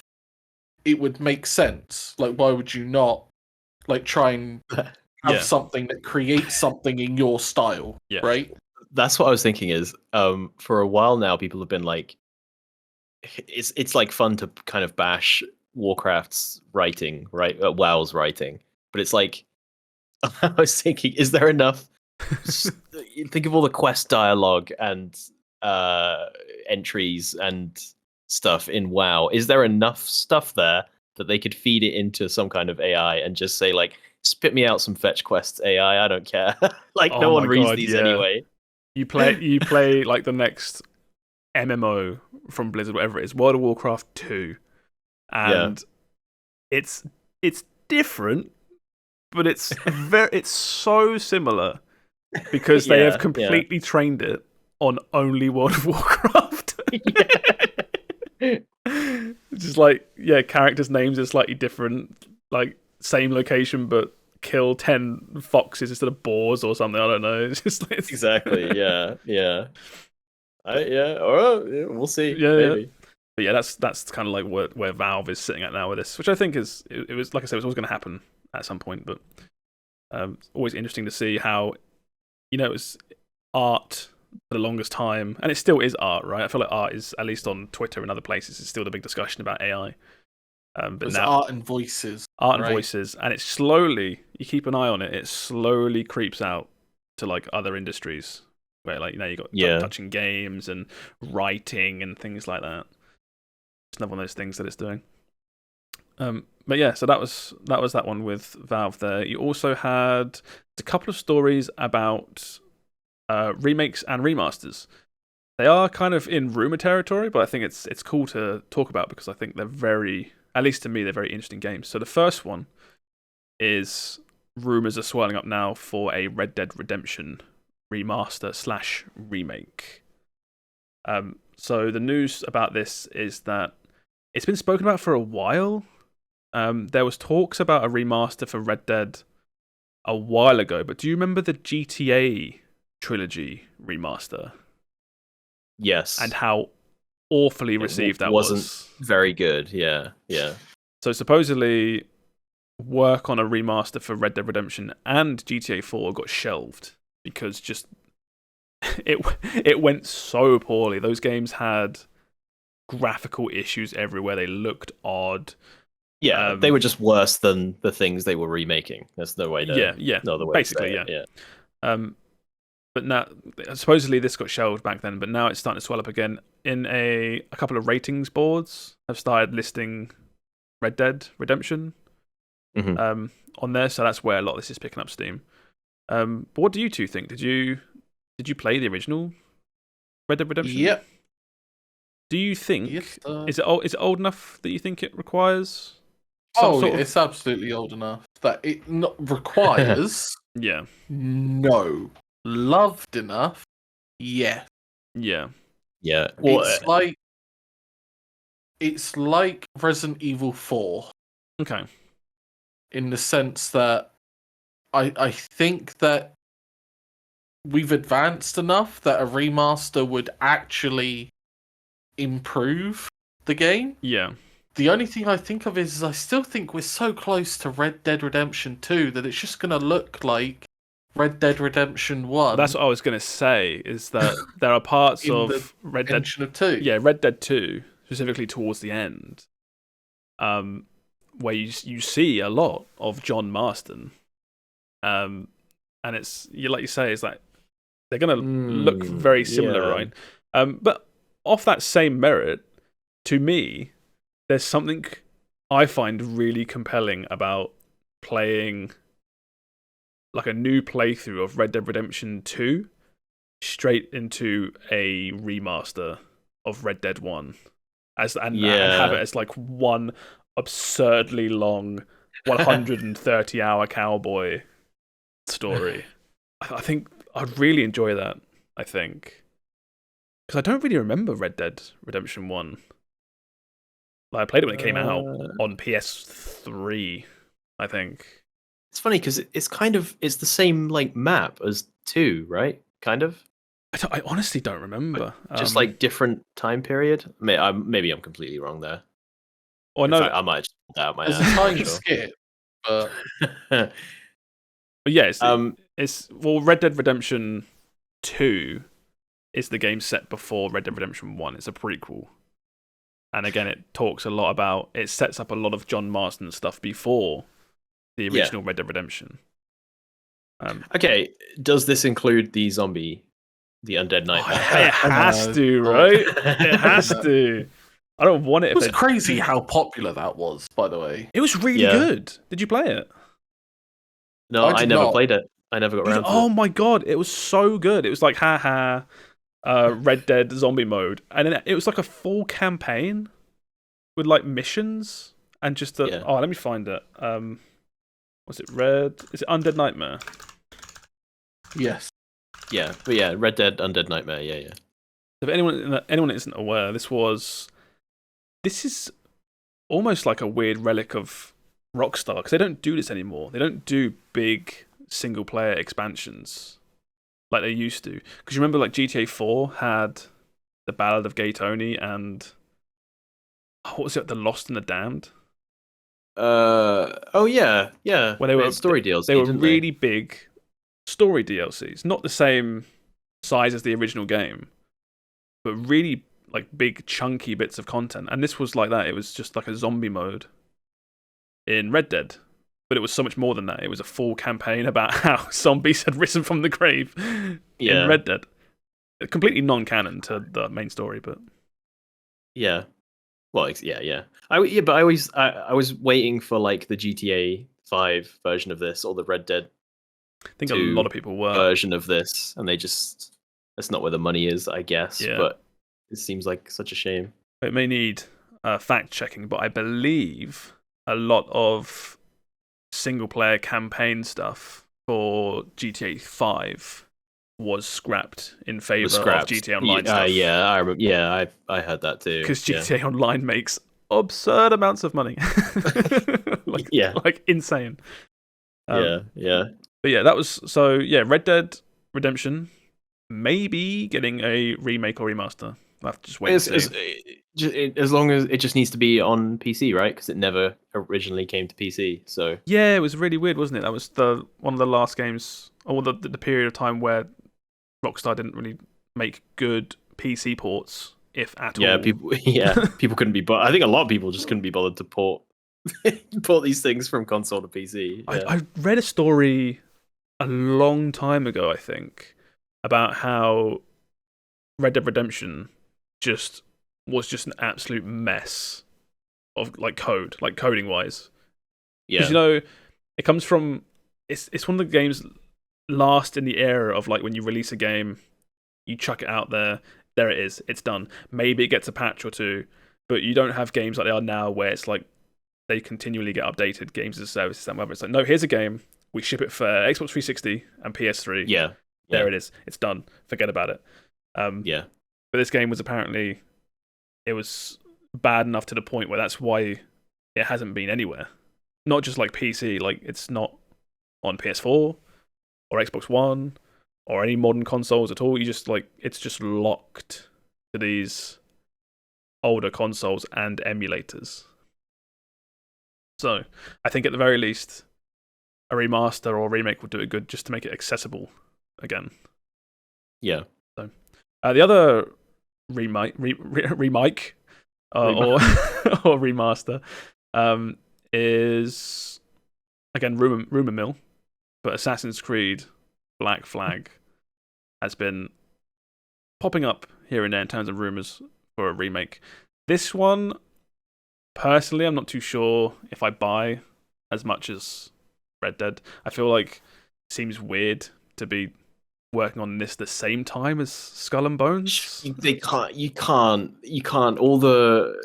it would make sense. Like, why would you not try and have something that creates something in your style, right? That's what I was thinking is, for a while now, people have been like, it's like fun to kind of bash Warcraft's writing, right? WoW's writing. But it's like, I was thinking, is there enough? Think of all the quest dialogue and entries and stuff in WoW. Is there enough stuff there that they could feed it into some kind of AI and just say, like, spit me out some fetch quests, AI, I don't care. No one reads these anyway. You play like the next MMO from Blizzard, whatever it is, World of Warcraft 2. And it's different, but it's it's so similar because they have completely trained it on only World of Warcraft. Just characters' names are slightly different, like same location but kill 10 foxes instead of boars or something. I don't know. It's just exactly. Yeah. We'll see. Maybe. But yeah, that's kind of like where Valve is sitting at now with this, which I think is it was, like I said, it was always going to happen at some point. But always interesting to see how it was art for the longest time, and it still is art, right? I feel like art is, at least on Twitter and other places, is still the big discussion about AI. But now art and voices, and voices, and it's slowly, you keep an eye on it, it slowly creeps out to like other industries where you got touching games and writing and things like that. It's another one of those things that it's doing. But yeah, so that was that one with Valve there. You also had a couple of stories about remakes and remasters. They are kind of in rumor territory, but I think it's cool to talk about because I think they're very, at least to me, they're very interesting games. So the first one is rumors are swelling up now for a Red Dead Redemption remaster / remake. So the news about this is that it's been spoken about for a while. There was talks about a remaster for Red Dead a while ago, but do you remember the GTA trilogy remaster? Yes. And how awfully received that wasn't very good. Yeah. So supposedly work on a remaster for Red Dead Redemption and GTA 4 got shelved because just it went so poorly. Those games had graphical issues everywhere. They looked odd. Yeah, they were just worse than the things they were remaking. That's no way to no other way basically, to say it. But now, supposedly this got shelved back then, but now it's starting to swell up again. In a couple of ratings boards have started listing Red Dead Redemption on there, so that's where a lot of this is picking up steam. But what do you two think? Did you play the original Red Dead Redemption? Yep. Do you think is it old enough that you think it requires? It's absolutely old enough that it not requires. Yeah. No. Loved enough. Yeah. Yeah. Yeah. Well, it's like Resident Evil 4. Okay. In the sense that I think that we've advanced enough that a remaster would actually improve the game. Yeah. The only thing I think of is I still think we're so close to Red Dead Redemption 2 that it's just going to look like Red Dead Redemption 1. That's what I was going to say, is that there are parts in of the Red Dead... engine of 2. Yeah, Red Dead 2, specifically towards the end, where you see a lot of John Marston. And it's, like you say, it's like they're going to look very similar, right? But off that same merit, to me, there's something I find really compelling about playing like a new playthrough of Red Dead Redemption 2 straight into a remaster of Red Dead 1 and have it as like one absurdly long 130-hour cowboy story. I think I'd really enjoy that, I think. Because I don't really remember Red Dead Redemption 1. Like, I played it when it came out on PS3, I think. It's funny because it's the same like map as 2, right? Kind of. I honestly don't remember. Just like different time period. Maybe I'm completely wrong there. Or no, I might just pull that out my There's a time skip, but but yeah, it's Red Dead Redemption 2 is the game set before Red Dead Redemption 1. It's a prequel. And again, it sets up a lot of John Marston stuff before the original Red Dead Redemption. Okay, does this include the undead nightmare? It has to, right? It has to. I don't want it. It was crazy how popular that was, by the way. It was really good. Did you play it? No, I never played it. I never got around to it. Oh my god, it was so good. It was like, Red Dead zombie mode. And then it was like a full campaign with like missions and just oh, let me find it. Was it Is it Undead Nightmare? Yes. Yeah, but yeah, Red Dead Undead Nightmare, yeah. If anyone isn't aware, this is almost like a weird relic of Rockstar, because they don't do this anymore. They don't do big single player expansions like they used to. Because you remember, like GTA 4 had the Ballad of Gay Tony and what was it, The Lost and the Damned? Oh yeah. When they were story DLC. They were really big story DLCs, not the same size as the original game, but really like big chunky bits of content. And this was like that. It was just like a zombie mode in Red Dead, but it was so much more than that. It was a full campaign about how zombies had risen from the grave in Red Dead. Completely non-canon to the main story, but yeah. Well, yeah. I was waiting for like the GTA 5 version of this or the Red Dead. I think a lot of people were version of this, and that's not where the money is, I guess. Yeah. But it seems like such a shame. It may need fact checking, but I believe a lot of single player campaign stuff for GTA 5 was scrapped in favor of GTA Online stuff. I remember. Yeah, I heard that too. Because GTA Online makes absurd amounts of money, like insane. Yeah. But yeah, that was Red Dead Redemption maybe getting a remake or remaster. I'll have to just wait and see. As long as it just needs to be on PC, right? Because it never originally came to PC. So yeah, it was really weird, wasn't it? That was one of the last games, or the period of time where Rockstar didn't really make good PC ports, if at all. People couldn't be. But I think a lot of people just couldn't be bothered to port these things from console to PC. Yeah. I read a story a long time ago, I think, about how Red Dead Redemption was just an absolute mess of like coding wise. Yeah, because it comes from it's one of the games last in the era of like when you release a game, you chuck it out there it is, it's done. Maybe it gets a patch or two, but you don't have games like they are now where it's like they continually get updated, games as a service and whatever. It's like, no, here's a game, we ship it for Xbox 360 and PS3. Yeah. There it is. It's done. Forget about it. But this game was apparently, it was bad enough to the point where that's why it hasn't been anywhere. Not just like PC, like it's not on PS4 or Xbox One or any modern consoles at all. You just it's just locked to these older consoles and emulators. So I think at the very least, a remaster or remake would do it good just to make it accessible again. Yeah. So the other remake or remaster is again rumor mill, but Assassin's Creed Black Flag has been popping up here and there in terms of rumors for a remake. This one, personally, I'm not too sure if I buy as much as Red Dead. I feel like it seems weird to be working on this the same time as Skull and Bones. You can't. All the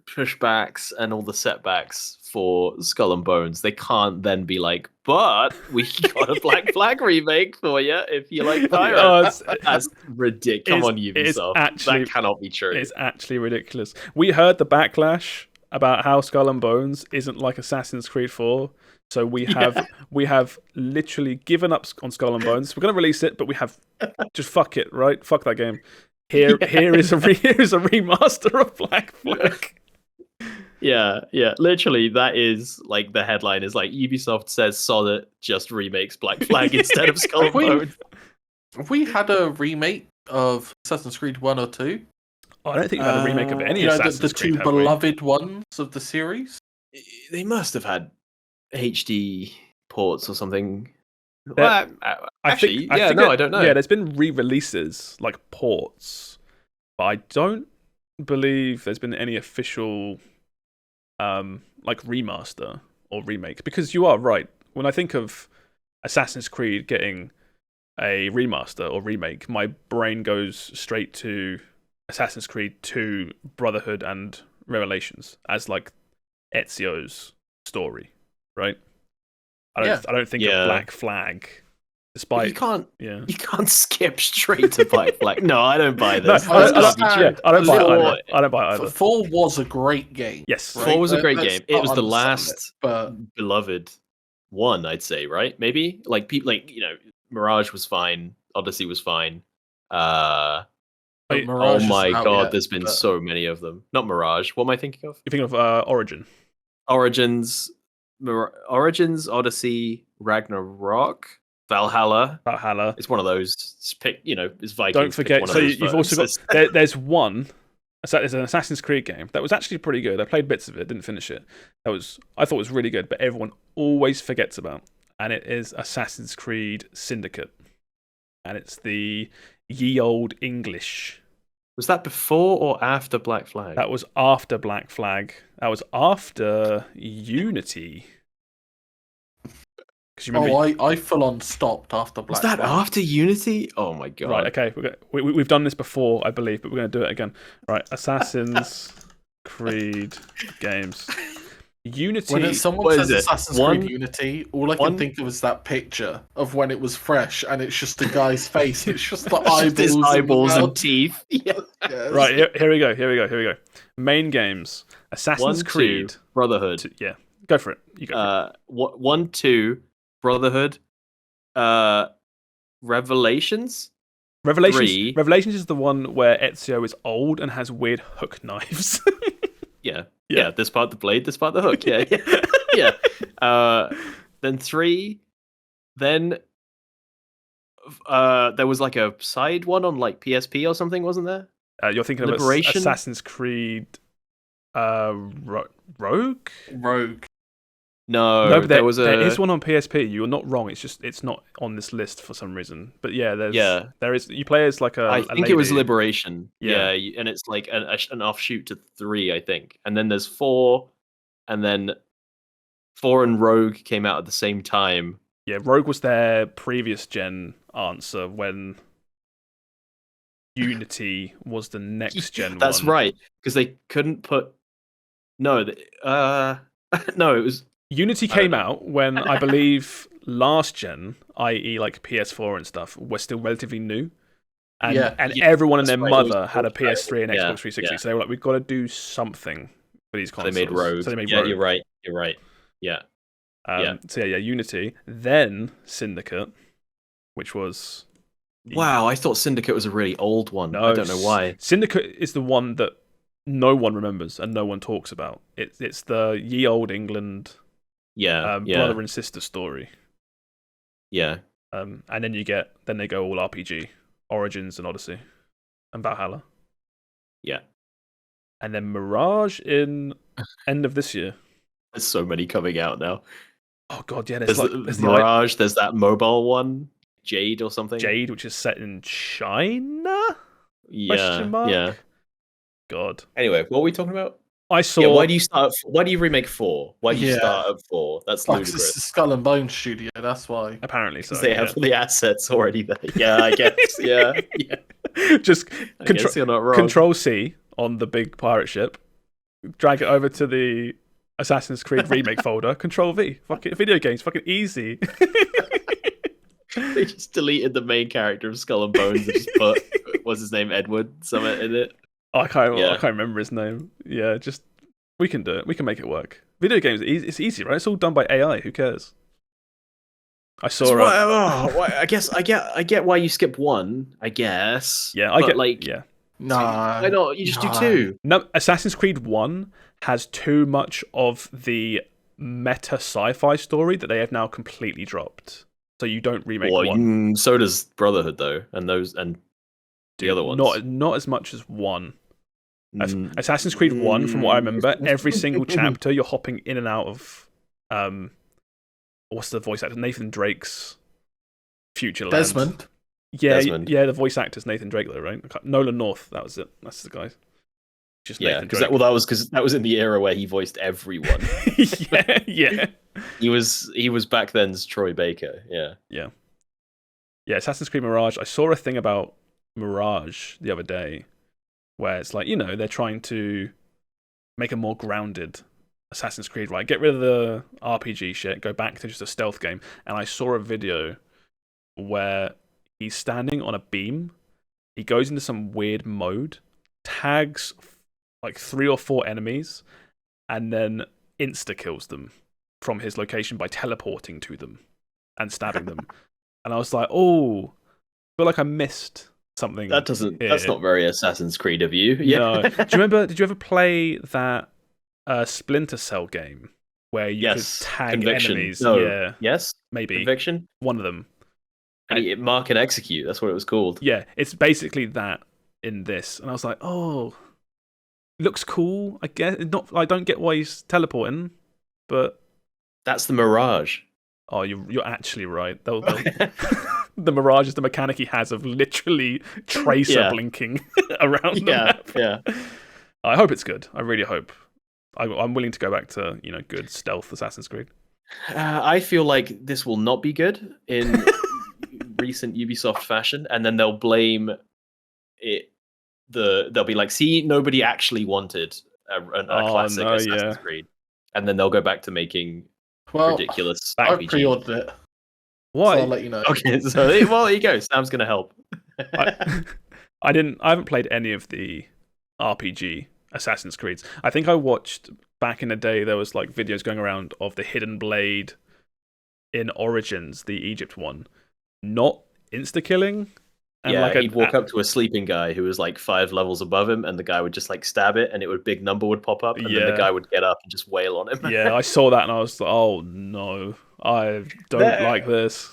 pushbacks and all the setbacks for Skull and Bones, they can't then be like, but we got a Black Flag remake for you if you like pirates. That's ridiculous. Come on, Ubisoft. That cannot be true. It's actually ridiculous. We heard the backlash about how Skull and Bones isn't like Assassin's Creed 4. So we have literally given up on Skull and Bones. We're going to release it, but we have just fuck it, right? Fuck that game. Here is a remaster of Black Flag. Yeah. Literally, that is like the headline is like Ubisoft says Solid just remakes Black Flag instead of Skull and Bones. Have we had a remake of Assassin's Creed 1 or 2? I don't think we had a remake of any Assassin's Creed. The two beloved ones of the series? They must have had HD ports or something. I don't know. Yeah, there's been re-releases, like ports, but I don't believe there's been any official like remaster or remake. Because you are right. When I think of Assassin's Creed getting a remaster or remake, my brain goes straight to Assassin's Creed 2 Brotherhood and Revelations as like Ezio's story, right? I don't think of Black Flag. Despite you can't skip straight to Black Flag. No, I don't buy this. I don't buy it either. 4 was a great game. Yes, right? 4 was a great game. It was the last beloved one, I'd say, right? Maybe like people Mirage was fine, Odyssey was fine. Oh my god, there's been so many of them. Not Mirage. What am I thinking of? You're thinking of Origins, Odyssey, Ragnarok, Valhalla. It's one of those. It's Vikings. Don't forget. So you've also got. There's an Assassin's Creed game that was actually pretty good. I played bits of it, didn't finish it. I thought it was really good, but everyone always forgets about, and it is Assassin's Creed Syndicate, and it's the ye old English. Was that before or after Black Flag? That was after Black Flag. That was after Unity. I full on stopped after Black Flag. Was that after Unity? Oh my god! Right, okay, we've done this before, I believe, but we're going to do it again. Right, Assassin's Creed games. Unity. When someone says Assassin's Creed Unity, all I can think of is that picture of when it was fresh, and it's just a guy's face. It's just the eyeballs and teeth. Yeah. Yes. Right, here we go. Main games: Assassin's Creed, Brotherhood. Yeah, go for it. You go. 1, 2, Brotherhood. Revelations. 3. Revelations is the one where Ezio is old and has weird hook knives. Yeah. This part the blade, this part the hook. Yeah. Then 3. Then there was like a side one on like PSP or something, wasn't there? You're thinking Liberation? of Assassin's Creed Rogue? No, but there is one on PSP. You're not wrong. It's not on this list for some reason. But there is. You play as like I think it was Liberation. Yeah, and it's like an offshoot to 3, I think. And then there's 4, and then 4 and Rogue came out at the same time. Yeah, Rogue was their previous gen answer when Unity was the next gen. That's one. right, because they couldn't put. No, no, it was. Unity came out when I believe last gen, i.e., like PS4 and stuff, was still relatively new, and everyone and their mother had a PS3 and Xbox 360. Yeah. So they were like, "We've got to do something for these consoles." So they made Rogue. You're right. Yeah. So yeah, Unity, then Syndicate, which was Wow, I thought Syndicate was a really old one. no, I don't know why. Syndicate is the one that no one remembers and no one talks about. It's the ye old England, brother and sister story. Yeah. And then they go all RPG, Origins and Odyssey, and Valhalla. Yeah. And then Mirage in end of this year. There's so many coming out now. Oh god, yeah. There's Mirage. There's that mobile one, Jade or something. Jade, which is set in China. Yeah. Question mark? Yeah. God. Anyway, what were we talking about? I saw. Yeah, why do you remake 4? Why do you start at 4? That's ludicrous. It's a Skull and Bones studio. That's why. Apparently, so they have the assets already there. Yeah, I guess. Yeah. Just guess you're not wrong. Control C on the big pirate ship. Drag it over to the Assassin's Creed remake folder. Control V. Fucking video games. Fucking easy. They just deleted the main character of Skull and Bones and just put what's his name, Edward Summit in it. I can't remember his name. Yeah, just we can do it. We can make it work. Video games, it's easy, right? It's all done by AI. Who cares? I saw. I guess I get why you skip 1. I guess. Yeah, Yeah. Nah. Why not? You just do 2. No, Assassin's Creed 1 has too much of the meta sci-fi story that they have now completely dropped. So you don't remake 1. So does Brotherhood though, and the other ones. Not as much as 1. Assassin's Creed 1, from what I remember, every single chapter you're hopping in and out of what's the voice actor? Nathan Drake's future land. Desmond. Yeah, the voice actor's Nathan Drake though, right? Nolan North, that was it. That's the guy. Just Nathan Drake. That was in the era where he voiced everyone. yeah. He was back then's Troy Baker. Yeah. Assassin's Creed Mirage. I saw a thing about Mirage the other day where it's like, they're trying to make a more grounded Assassin's Creed, right? Get rid of the RPG shit, go back to just a stealth game. And I saw a video where he's standing on a beam, he goes into some weird mode, tags like 3 or 4 enemies, and then insta-kills them from his location by teleporting to them and stabbing them. And I was like, oh, I feel like I missed something. That's not very Assassin's Creed of you. Yeah. No. Did you ever play that Splinter Cell game where you could tag Conviction. enemies? No. Yeah. Yes? Maybe. Conviction? One of them. And mark and execute, that's what it was called. Yeah, it's basically that in this. And I was like, oh, looks cool. I guess I don't get why he's teleporting, but that's the Mirage. Oh, you're actually right. The Mirage is the mechanic he has of literally tracer blinking around the map. Yeah. I hope it's good. I really hope. I'm willing to go back to good stealth Assassin's Creed. I feel like this will not be good in recent Ubisoft fashion, and then they'll blame it. They'll be like, "See, nobody actually wanted a classic Assassin's Creed," and then they'll go back to making ridiculous. I RPG. pre-ordered it. Why? So I'll let you know. Okay, so there you go. Sam's gonna help. I haven't played any of the RPG Assassin's Creeds. I think I watched back in the day. There was like videos going around of the Hidden Blade in Origins, the Egypt one, not insta killing. And he'd walk up to a sleeping guy who was like 5 levels above him, and the guy would just like stab it, and a big number would pop up, and then the guy would get up and just wail on him. Yeah, I saw that, and I was like, oh no, I don't like this.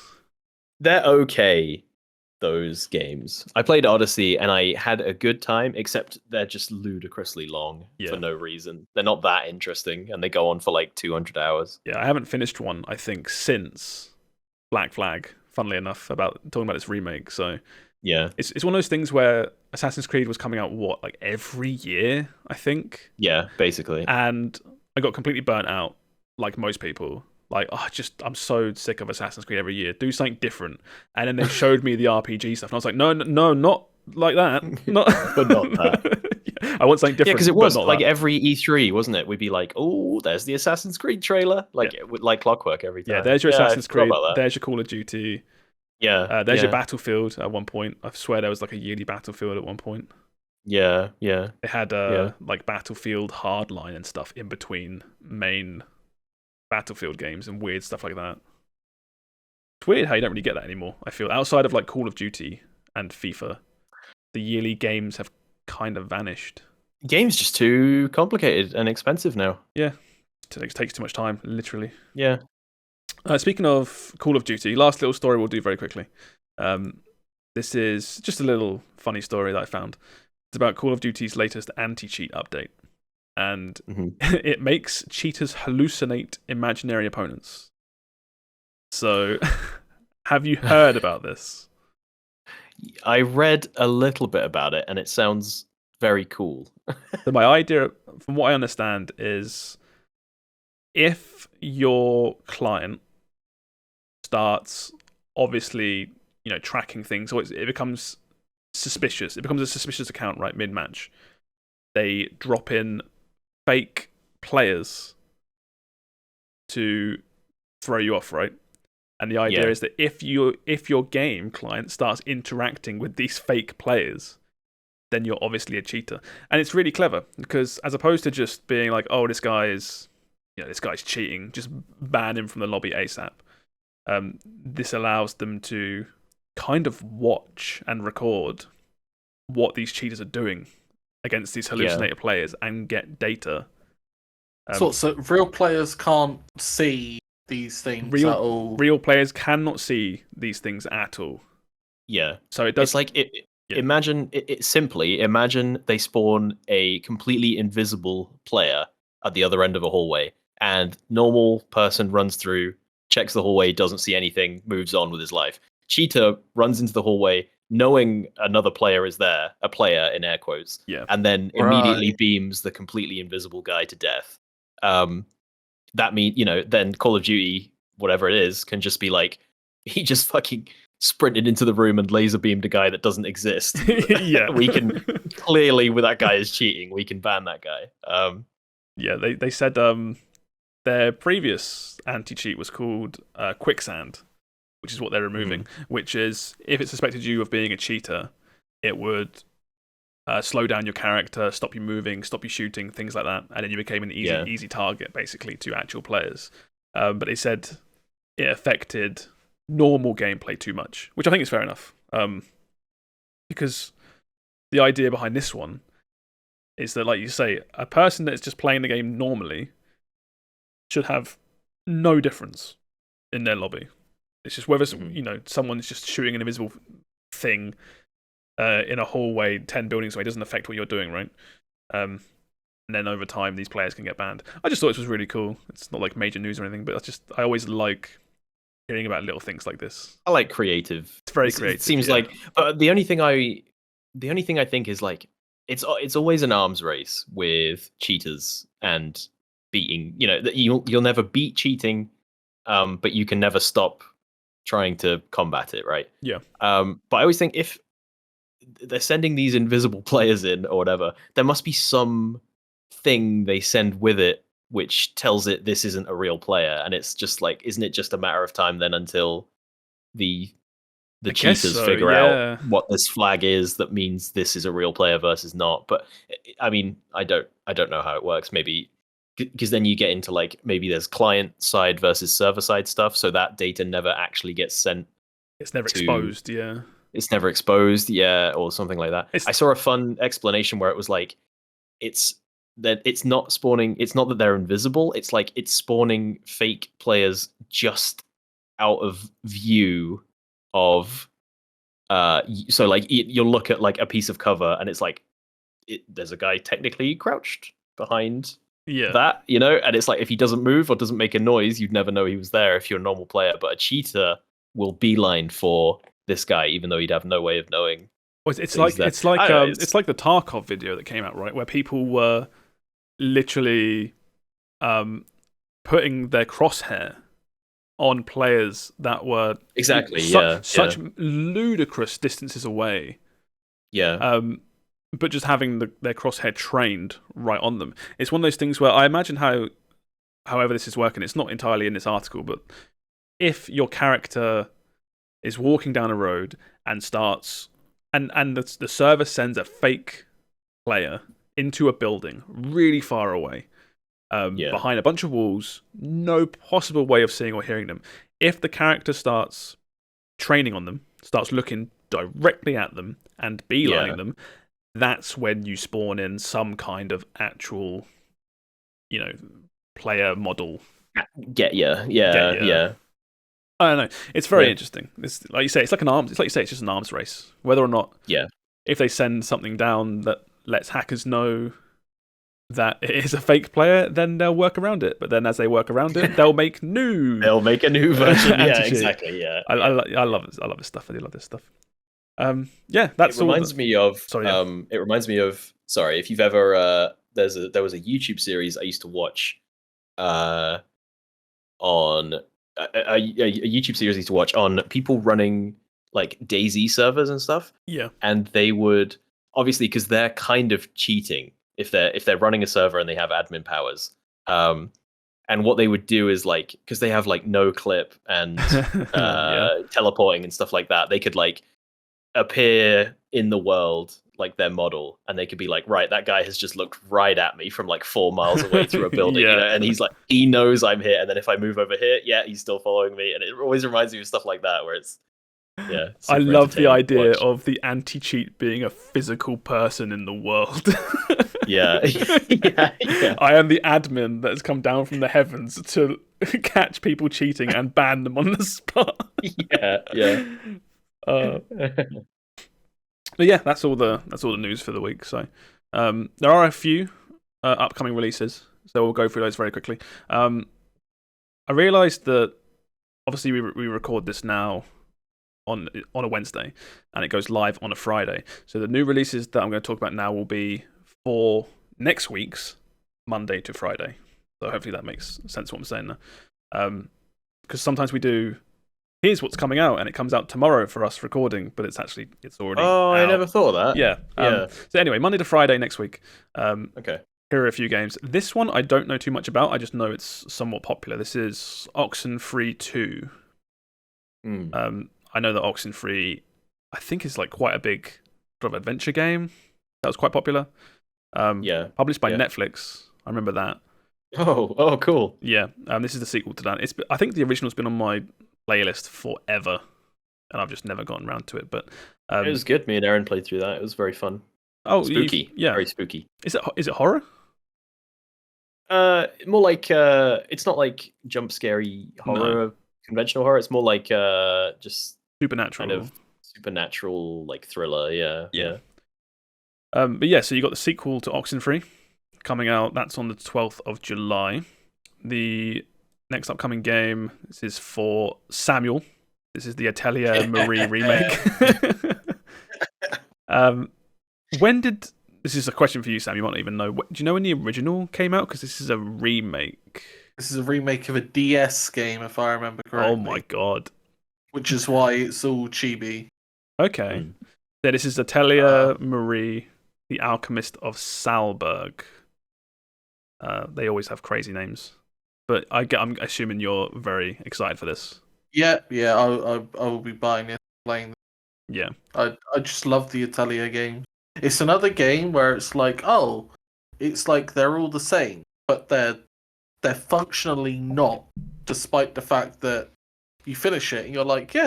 They're okay, those games. I played Odyssey, and I had a good time, except they're just ludicrously long for no reason. They're not that interesting, and they go on for like 200 hours. Yeah, I haven't finished one, I think, since Black Flag, funnily enough, talking about its remake, so... Yeah, it's one of those things where Assassin's Creed was coming out like every year, I think. Yeah, basically. And I got completely burnt out, like most people. Like, I'm so sick of Assassin's Creed every year. Do something different. And then they showed me the RPG stuff, and I was like, no, not like that. Not, but not that. I want something different. Yeah, because it was like that. every E3, wasn't it? We'd be like, oh, there's the Assassin's Creed trailer, like clockwork every time. Yeah, there's your Assassin's Creed. There's your Call of Duty. Yeah, there's your Battlefield at one point. I swear there was like a yearly Battlefield at one point. Yeah. They had like Battlefield Hardline and stuff in between main Battlefield games and weird stuff like that. It's weird how you don't really get that anymore, I feel. Outside of like Call of Duty and FIFA, the yearly games have kind of vanished. Game's just too complicated and expensive now. Yeah. It takes too much time, literally. Yeah. Speaking of Call of Duty, last little story we'll do very quickly. This is just a little funny story that I found. It's about Call of Duty's latest anti-cheat update. And it makes cheaters hallucinate imaginary opponents. So, have you heard about this? I read a little bit about it, and it sounds very cool. So my idea, from what I understand, is if your client starts obviously, tracking things, or it becomes suspicious. It becomes a suspicious account, right, mid-match. They drop in fake players to throw you off, right? And the idea is that if your game client starts interacting with these fake players, then you're obviously a cheater. And it's really clever, because as opposed to just being like, oh, this guy's cheating, just ban him from the lobby ASAP. This allows them to kind of watch and record what these cheaters are doing against these hallucinated players and get data. So real players can't see these things at all. Real players cannot see these things at all. Yeah. So it does. It's like imagine they spawn a completely invisible player at the other end of a hallway, and normal person runs through, checks the hallway, doesn't see anything, moves on with his life. Cheater runs into the hallway knowing another player is there, a player in air quotes, and then immediately beams the completely invisible guy to death. That means, then Call of Duty, whatever it is, can just be like, he just fucking sprinted into the room and laser beamed a guy that doesn't exist. We can clearly, with that guy is cheating, we can ban that guy. They said their previous anti-cheat was called Quicksand, which is what they're removing, which is, if it suspected you of being a cheater, it would slow down your character, stop you moving, stop you shooting, things like that, and then you became an easy target, basically, to actual players. But they said it affected normal gameplay too much, which I think is fair enough. Because the idea behind this one is that, like you say, a person that's just playing the game normally should have no difference in their lobby. It's just whether someone's just shooting an invisible thing in a hallway 10 buildings away doesn't affect what you're doing, right? And then over time, these players can get banned. I just thought this was really cool. It's not like major news or anything, but I always like hearing about little things like this. I like creative. It's very creative. It seems like, but the only thing I think is like, it's always an arms race with cheaters and beating. You'll never beat cheating, but you can never stop trying to combat it, right? Yeah. But I always think if they're sending these invisible players in or whatever, there must be some thing they send with it which tells it this isn't a real player, and it's just like, isn't it just a matter of time then until the cheaters figure out what this flag is that means this is a real player versus not? But I mean, I don't know how it works. Maybe because then you get into like, maybe there's client side versus server side stuff, so that data never actually gets sent. It's never exposed, yeah. It's never exposed, or something like that. I saw a fun explanation where it was like, it's not spawning. It's not that they're invisible. It's like it's spawning fake players just out of view of. So like you'll look at like a piece of cover and it's like there's a guy technically crouched behind that, and it's like if he doesn't move or doesn't make a noise, you'd never know he was there if you're a normal player. But a cheater will beeline for this guy, even though he'd have no way of knowing. Well, it's like the Tarkov video that came out, right, where people were literally putting their crosshair on players that were such ludicrous distances away. Yeah. But just having their crosshair trained right on them. It's one of those things where I imagine however this is working, it's not entirely in this article, but if your character is walking down a road and starts, and the server sends a fake player into a building really far away, behind a bunch of walls, no possible way of seeing or hearing them. If the character starts training on them, starts looking directly at them and beelining them, that's when you spawn in some kind of actual, player model. Get ya. I don't know. It's very interesting. It's like you say. It's like It's just an arms race. Whether or not, if they send something down that lets hackers know that it is a fake player, then they'll work around it. But then, as they work around it, they'll make a new version. Yeah, exactly. Yeah, I love it. I love this stuff. I do love this stuff. That's. It reminds me of. It reminds me of. Sorry, if you've ever. There was a YouTube series I used to watch. On a YouTube series I used to watch on people running like DayZ servers and stuff. Yeah, and they would obviously, because they're kind of cheating if they're running a server and they have admin powers. And what they would do is because they have no clip and teleporting and stuff like that, they could appear in the world like their model, and they could be right, that guy has just looked right at me from 4 miles away through a building, and he's he knows I'm here, and then if I move over here, he's still following me, and it always reminds me of stuff like that where it's I love the idea of the anti-cheat being a physical person in the world. yeah. I am the admin that has come down from the heavens to catch people cheating and ban them on the spot. But yeah, that's all the news for the week. So there are a few upcoming releases, so we'll go through those very quickly. I realised that obviously we record this now on a Wednesday, and it goes live on a Friday. So the new releases that I'm going to talk about now will be for next week's Monday to Friday. So hopefully that makes sense what I'm saying there. Because sometimes we do. Here's what's coming out, and it comes out tomorrow for us recording, but it's already out. I never thought of that. Yeah. So anyway, Monday to Friday next week. Okay. Here are a few games. This one I don't know too much about. I just know it's somewhat popular. This is Oxenfree 2. I know that Oxenfree, I think, is quite a big sort of adventure game that was quite popular. Published by Netflix. I remember that. Oh, cool. Yeah. This is the sequel to that. I think the original's been on my playlist forever, and I've just never gotten around to it. But it was good. Me and Aaron played through that. It was very fun. Oh, spooky! Very spooky. Is it horror? More it's not jump scary horror, conventional horror. It's more just supernatural, kind of supernatural thriller. Yeah. But yeah, so you got the sequel to Oxenfree coming out. That's on the 12th of July. The next upcoming game, this is for Samuel. This is the Atelier Marie remake. This is a question for you, Sam. You might not even know. Do you know when the original came out? Because this is a remake. This is a remake of a DS game, if I remember correctly. Oh my god. Which is why it's all chibi. Okay. So this is Atelier Marie, the Alchemist of Salberg. They always have crazy names. But I'm assuming you're very excited for this. Yeah, I will be buying it, playing it. Yeah. I just love the Atelier game. It's another game where it's they're all the same, but they're functionally not, despite the fact that you finish it and you're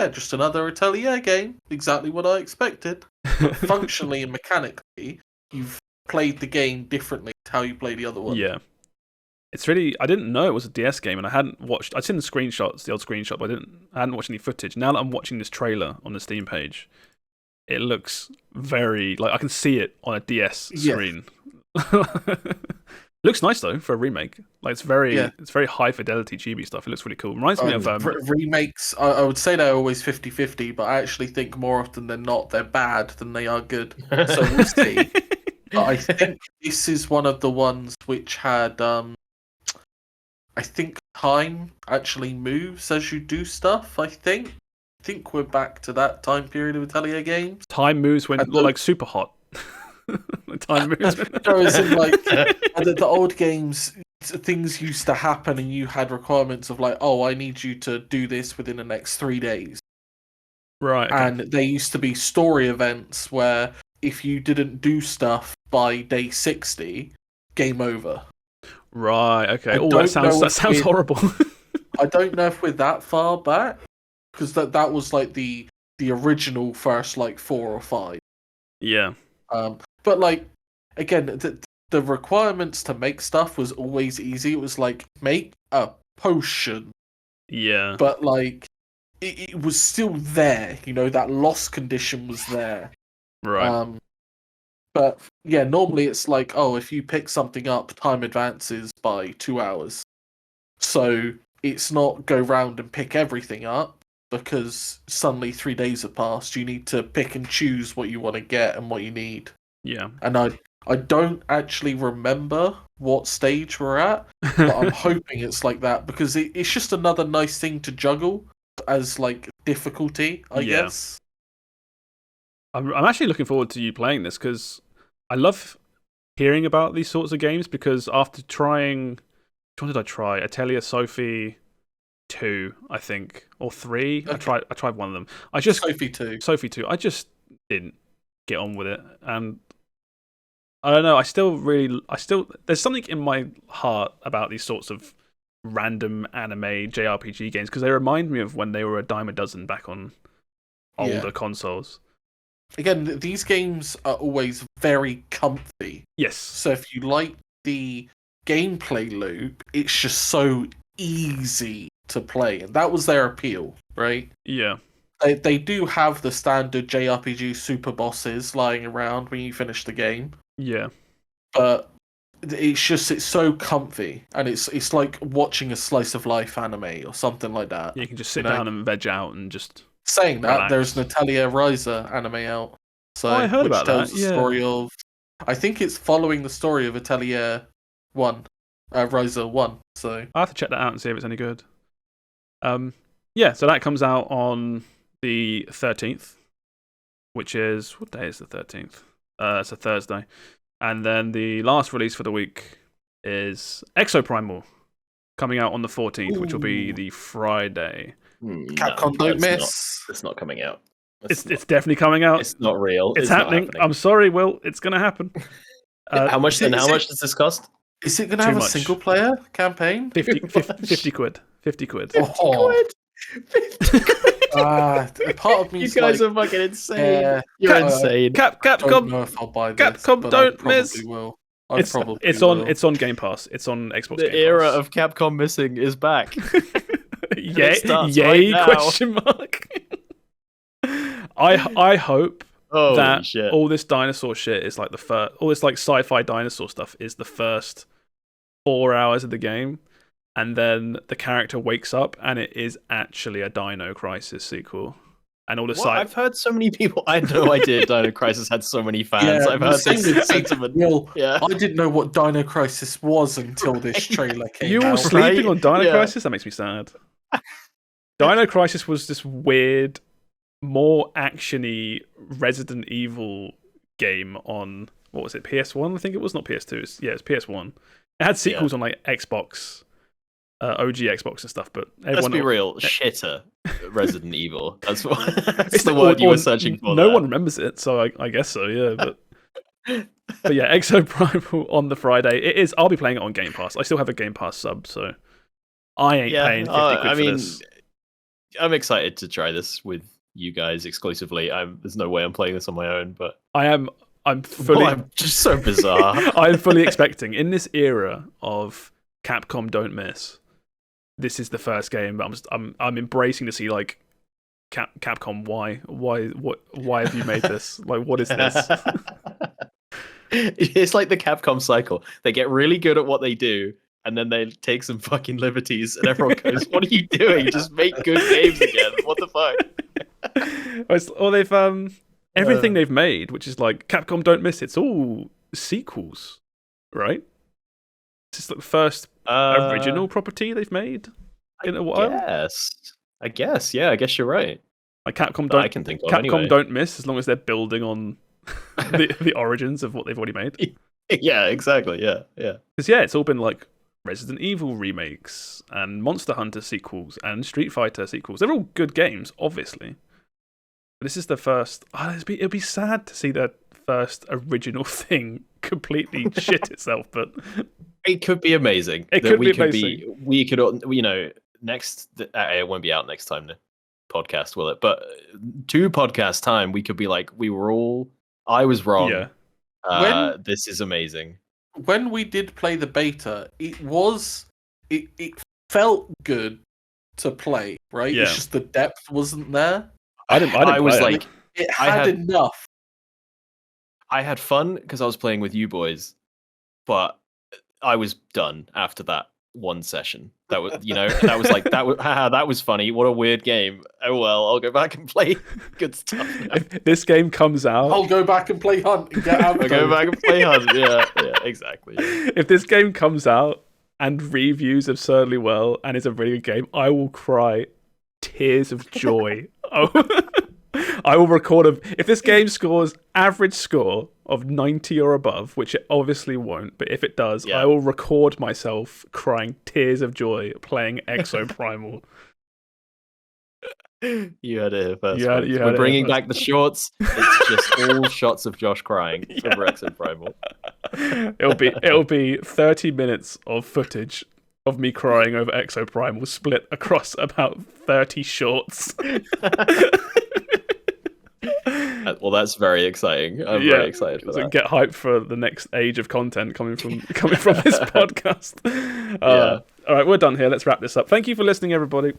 just another Atelier game, exactly what I expected. But functionally and mechanically, you've played the game differently to how you play the other one. Yeah. It's really, I didn't know it was a DS game, and I'd seen the screenshots, the old screenshot, but I hadn't watched any footage. Now that I'm watching this trailer on the Steam page, it looks very, I can see it on a DS screen. Looks nice though for a remake. It's very high fidelity chibi stuff. It looks really cool. Reminds me of remakes. I would say they're always 50-50, but I actually think more often than not they're bad than they are good. So we'll see. But I think this is one of the ones which had I think time actually moves as you do stuff. I think we're back to that time period of Atelier games. Time moves when super hot. Time moves. No, as in the old games, things used to happen, and you had requirements of I need you to do this within the next 3 days. Right. Okay. And there used to be story events where if you didn't do stuff by day 60, game over. Right. Okay. I Oh, don't that know sounds if horrible. I don't know if we're that far back, because that was like the original first like 4 or 5. Yeah. But like again, the requirements to make stuff was always easy. It was like make a potion, Yeah. but like it was still there. You know, that loss condition was there. Right. But yeah, normally it's like, oh, if you pick something up, time advances by 2 hours. So it's not go round and pick everything up, because suddenly 3 days have passed. You need to pick and choose what you want to get and what you need. Yeah. And I don't actually remember what stage we're at, but I'm hoping it's like that, because it's just another nice thing to juggle as like difficulty, I guess. I'm actually looking forward to you playing this, because I love hearing about these sorts of games, because after trying... Which one did I try? Atelier Sophie 2, I think. Or 3? Okay. I tried one of them. Sophie 2. I just didn't get on with it. And I don't know, there's something in my heart about these sorts of random anime JRPG games, because they remind me of when they were a dime a dozen back on older consoles. Again, these games are always very comfy. Yes. So if you like the gameplay loop, it's just so easy to play, and that was their appeal, right? Yeah. They do have the standard JRPG super bosses lying around when you finish the game. Yeah. But it's so comfy, and it's like watching a slice of life anime or something like that. You can just sit down and veg out and just... Saying that, relax. there's an Atelier Ryza anime out. So, I heard which about tells that. the story of... I think it's following the story of Atelier 1. Ryza 1. So I'll have to check that out and see if it's any good. Yeah, so that comes out on the 13th, which is... What day is the 13th? It's a Thursday. And then the last release for the week is Exoprimal, coming out on the 14th, which will be the Friday. Capcom don't miss. It's not coming out. It's definitely coming out. It's not real. It's happening. I'm sorry, Will. It's going to happen. How much does this cost? Is it going to have a single player campaign? 50 quid. 50 quid. 50 quid. 50 quid. Part of me. You guys are fucking insane. You're insane. Capcom. I don't know if I'll buy this, Capcom don't miss. Will. It's on Game Pass. It's on Xbox. The Game era Pass. of Capcom missing is back. Yay! Right Question mark. I hope that shit. all this dinosaur shit is like the first. All this like sci-fi dinosaur stuff is the first 4 hours of the game, and then the character wakes up and it is actually a Dino Crisis sequel. And all the I've heard so many people. I had no idea Dino Crisis had so many fans. I've heard this sentiment. I didn't know what Dino Crisis was until this trailer came out. You all sleeping on Dino Crisis? That makes me sad. Dino Crisis was this weird, more actiony Resident Evil game on, what was it, PS1? I think it was, not PS2. It's PS1. It had sequels on like Xbox, OG Xbox and stuff, but let's be real, shitter Resident Evil. That's the word you were searching for. No one remembers it, so I guess so, yeah. But yeah, Exoprimal on the Friday. It is. I'll be playing it on Game Pass. I still have a Game Pass sub, so I ain't paying 50 quid for this. I'm excited to try this with you guys exclusively. There's no way I'm playing this on my own, but I'm I'm just so bizarre. I'm fully expecting, in this era of Capcom don't miss, this is the first game that I'm embracing to see, like, Capcom, why have you made this? Like, what is this? It's like the Capcom cycle. They get really good at what they do, and then they take some fucking liberties, and everyone goes, "What are you doing? Just make good games again. What the fuck?" Or they've everything they've made, which is like Capcom don't miss. It's all sequels, right? This is like the first original property they've made in a while. I guess, yeah. I guess you're right. Like Capcom anyway. don't miss as long as they're building on the origins of what they've already made. Yeah, exactly. Yeah. Because it's all been like Resident Evil remakes and Monster Hunter sequels and Street Fighter sequels. They're all good games, obviously. But this is the first. It'd be sad to see the first original thing completely shit itself. But It could be amazing. It that could we be could amazing. we could, you know, next. It won't be out next time. The podcast, will it? But 2 podcast time, we could be like, we were all. I was wrong. Yeah. This is amazing. When we did play the beta, it felt good to play, right? Yeah. It's just the depth wasn't there. I was like, it had enough. I had fun because I was playing with you boys, but I was done after that one session. That was, you know, that was funny. What a weird game. Oh well, I'll go back and play good stuff now. If this game comes out, I'll go back and play Hunt and get out. I'll go back and play Hunt. Yeah, exactly. Yeah. If this game comes out and reviews absurdly well and is a really good game, I will cry tears of joy. I will record if this game scores average score of 90 or above, which it obviously won't, but if it does, I will record myself crying tears of joy playing Exoprimal. You heard it here first. We're bringing back the shorts. It's just all shots of Josh crying for Exoprimal. It'll be 30 minutes of footage of me crying over Exoprimal split across about 30 shorts. Well, that's very exciting. I'm very excited for that. Get hyped for the next age of content coming from this podcast. All right, we're done here. Let's wrap this up. Thank you for listening, everybody.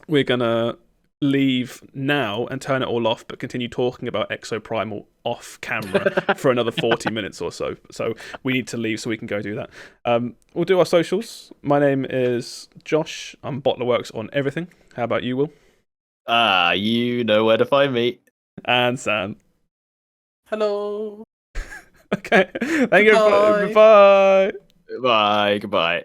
We're gonna leave now and turn it all off, but continue talking about Exoprimal off camera for another 40 minutes or so. So we need to leave so we can go do that. We'll do our socials. My name is Josh. I'm BottlerWorks on everything. How about you, Will? You know where to find me. And Sam. Hello. Okay. Thank you. Bye. Bye. Bye. Goodbye.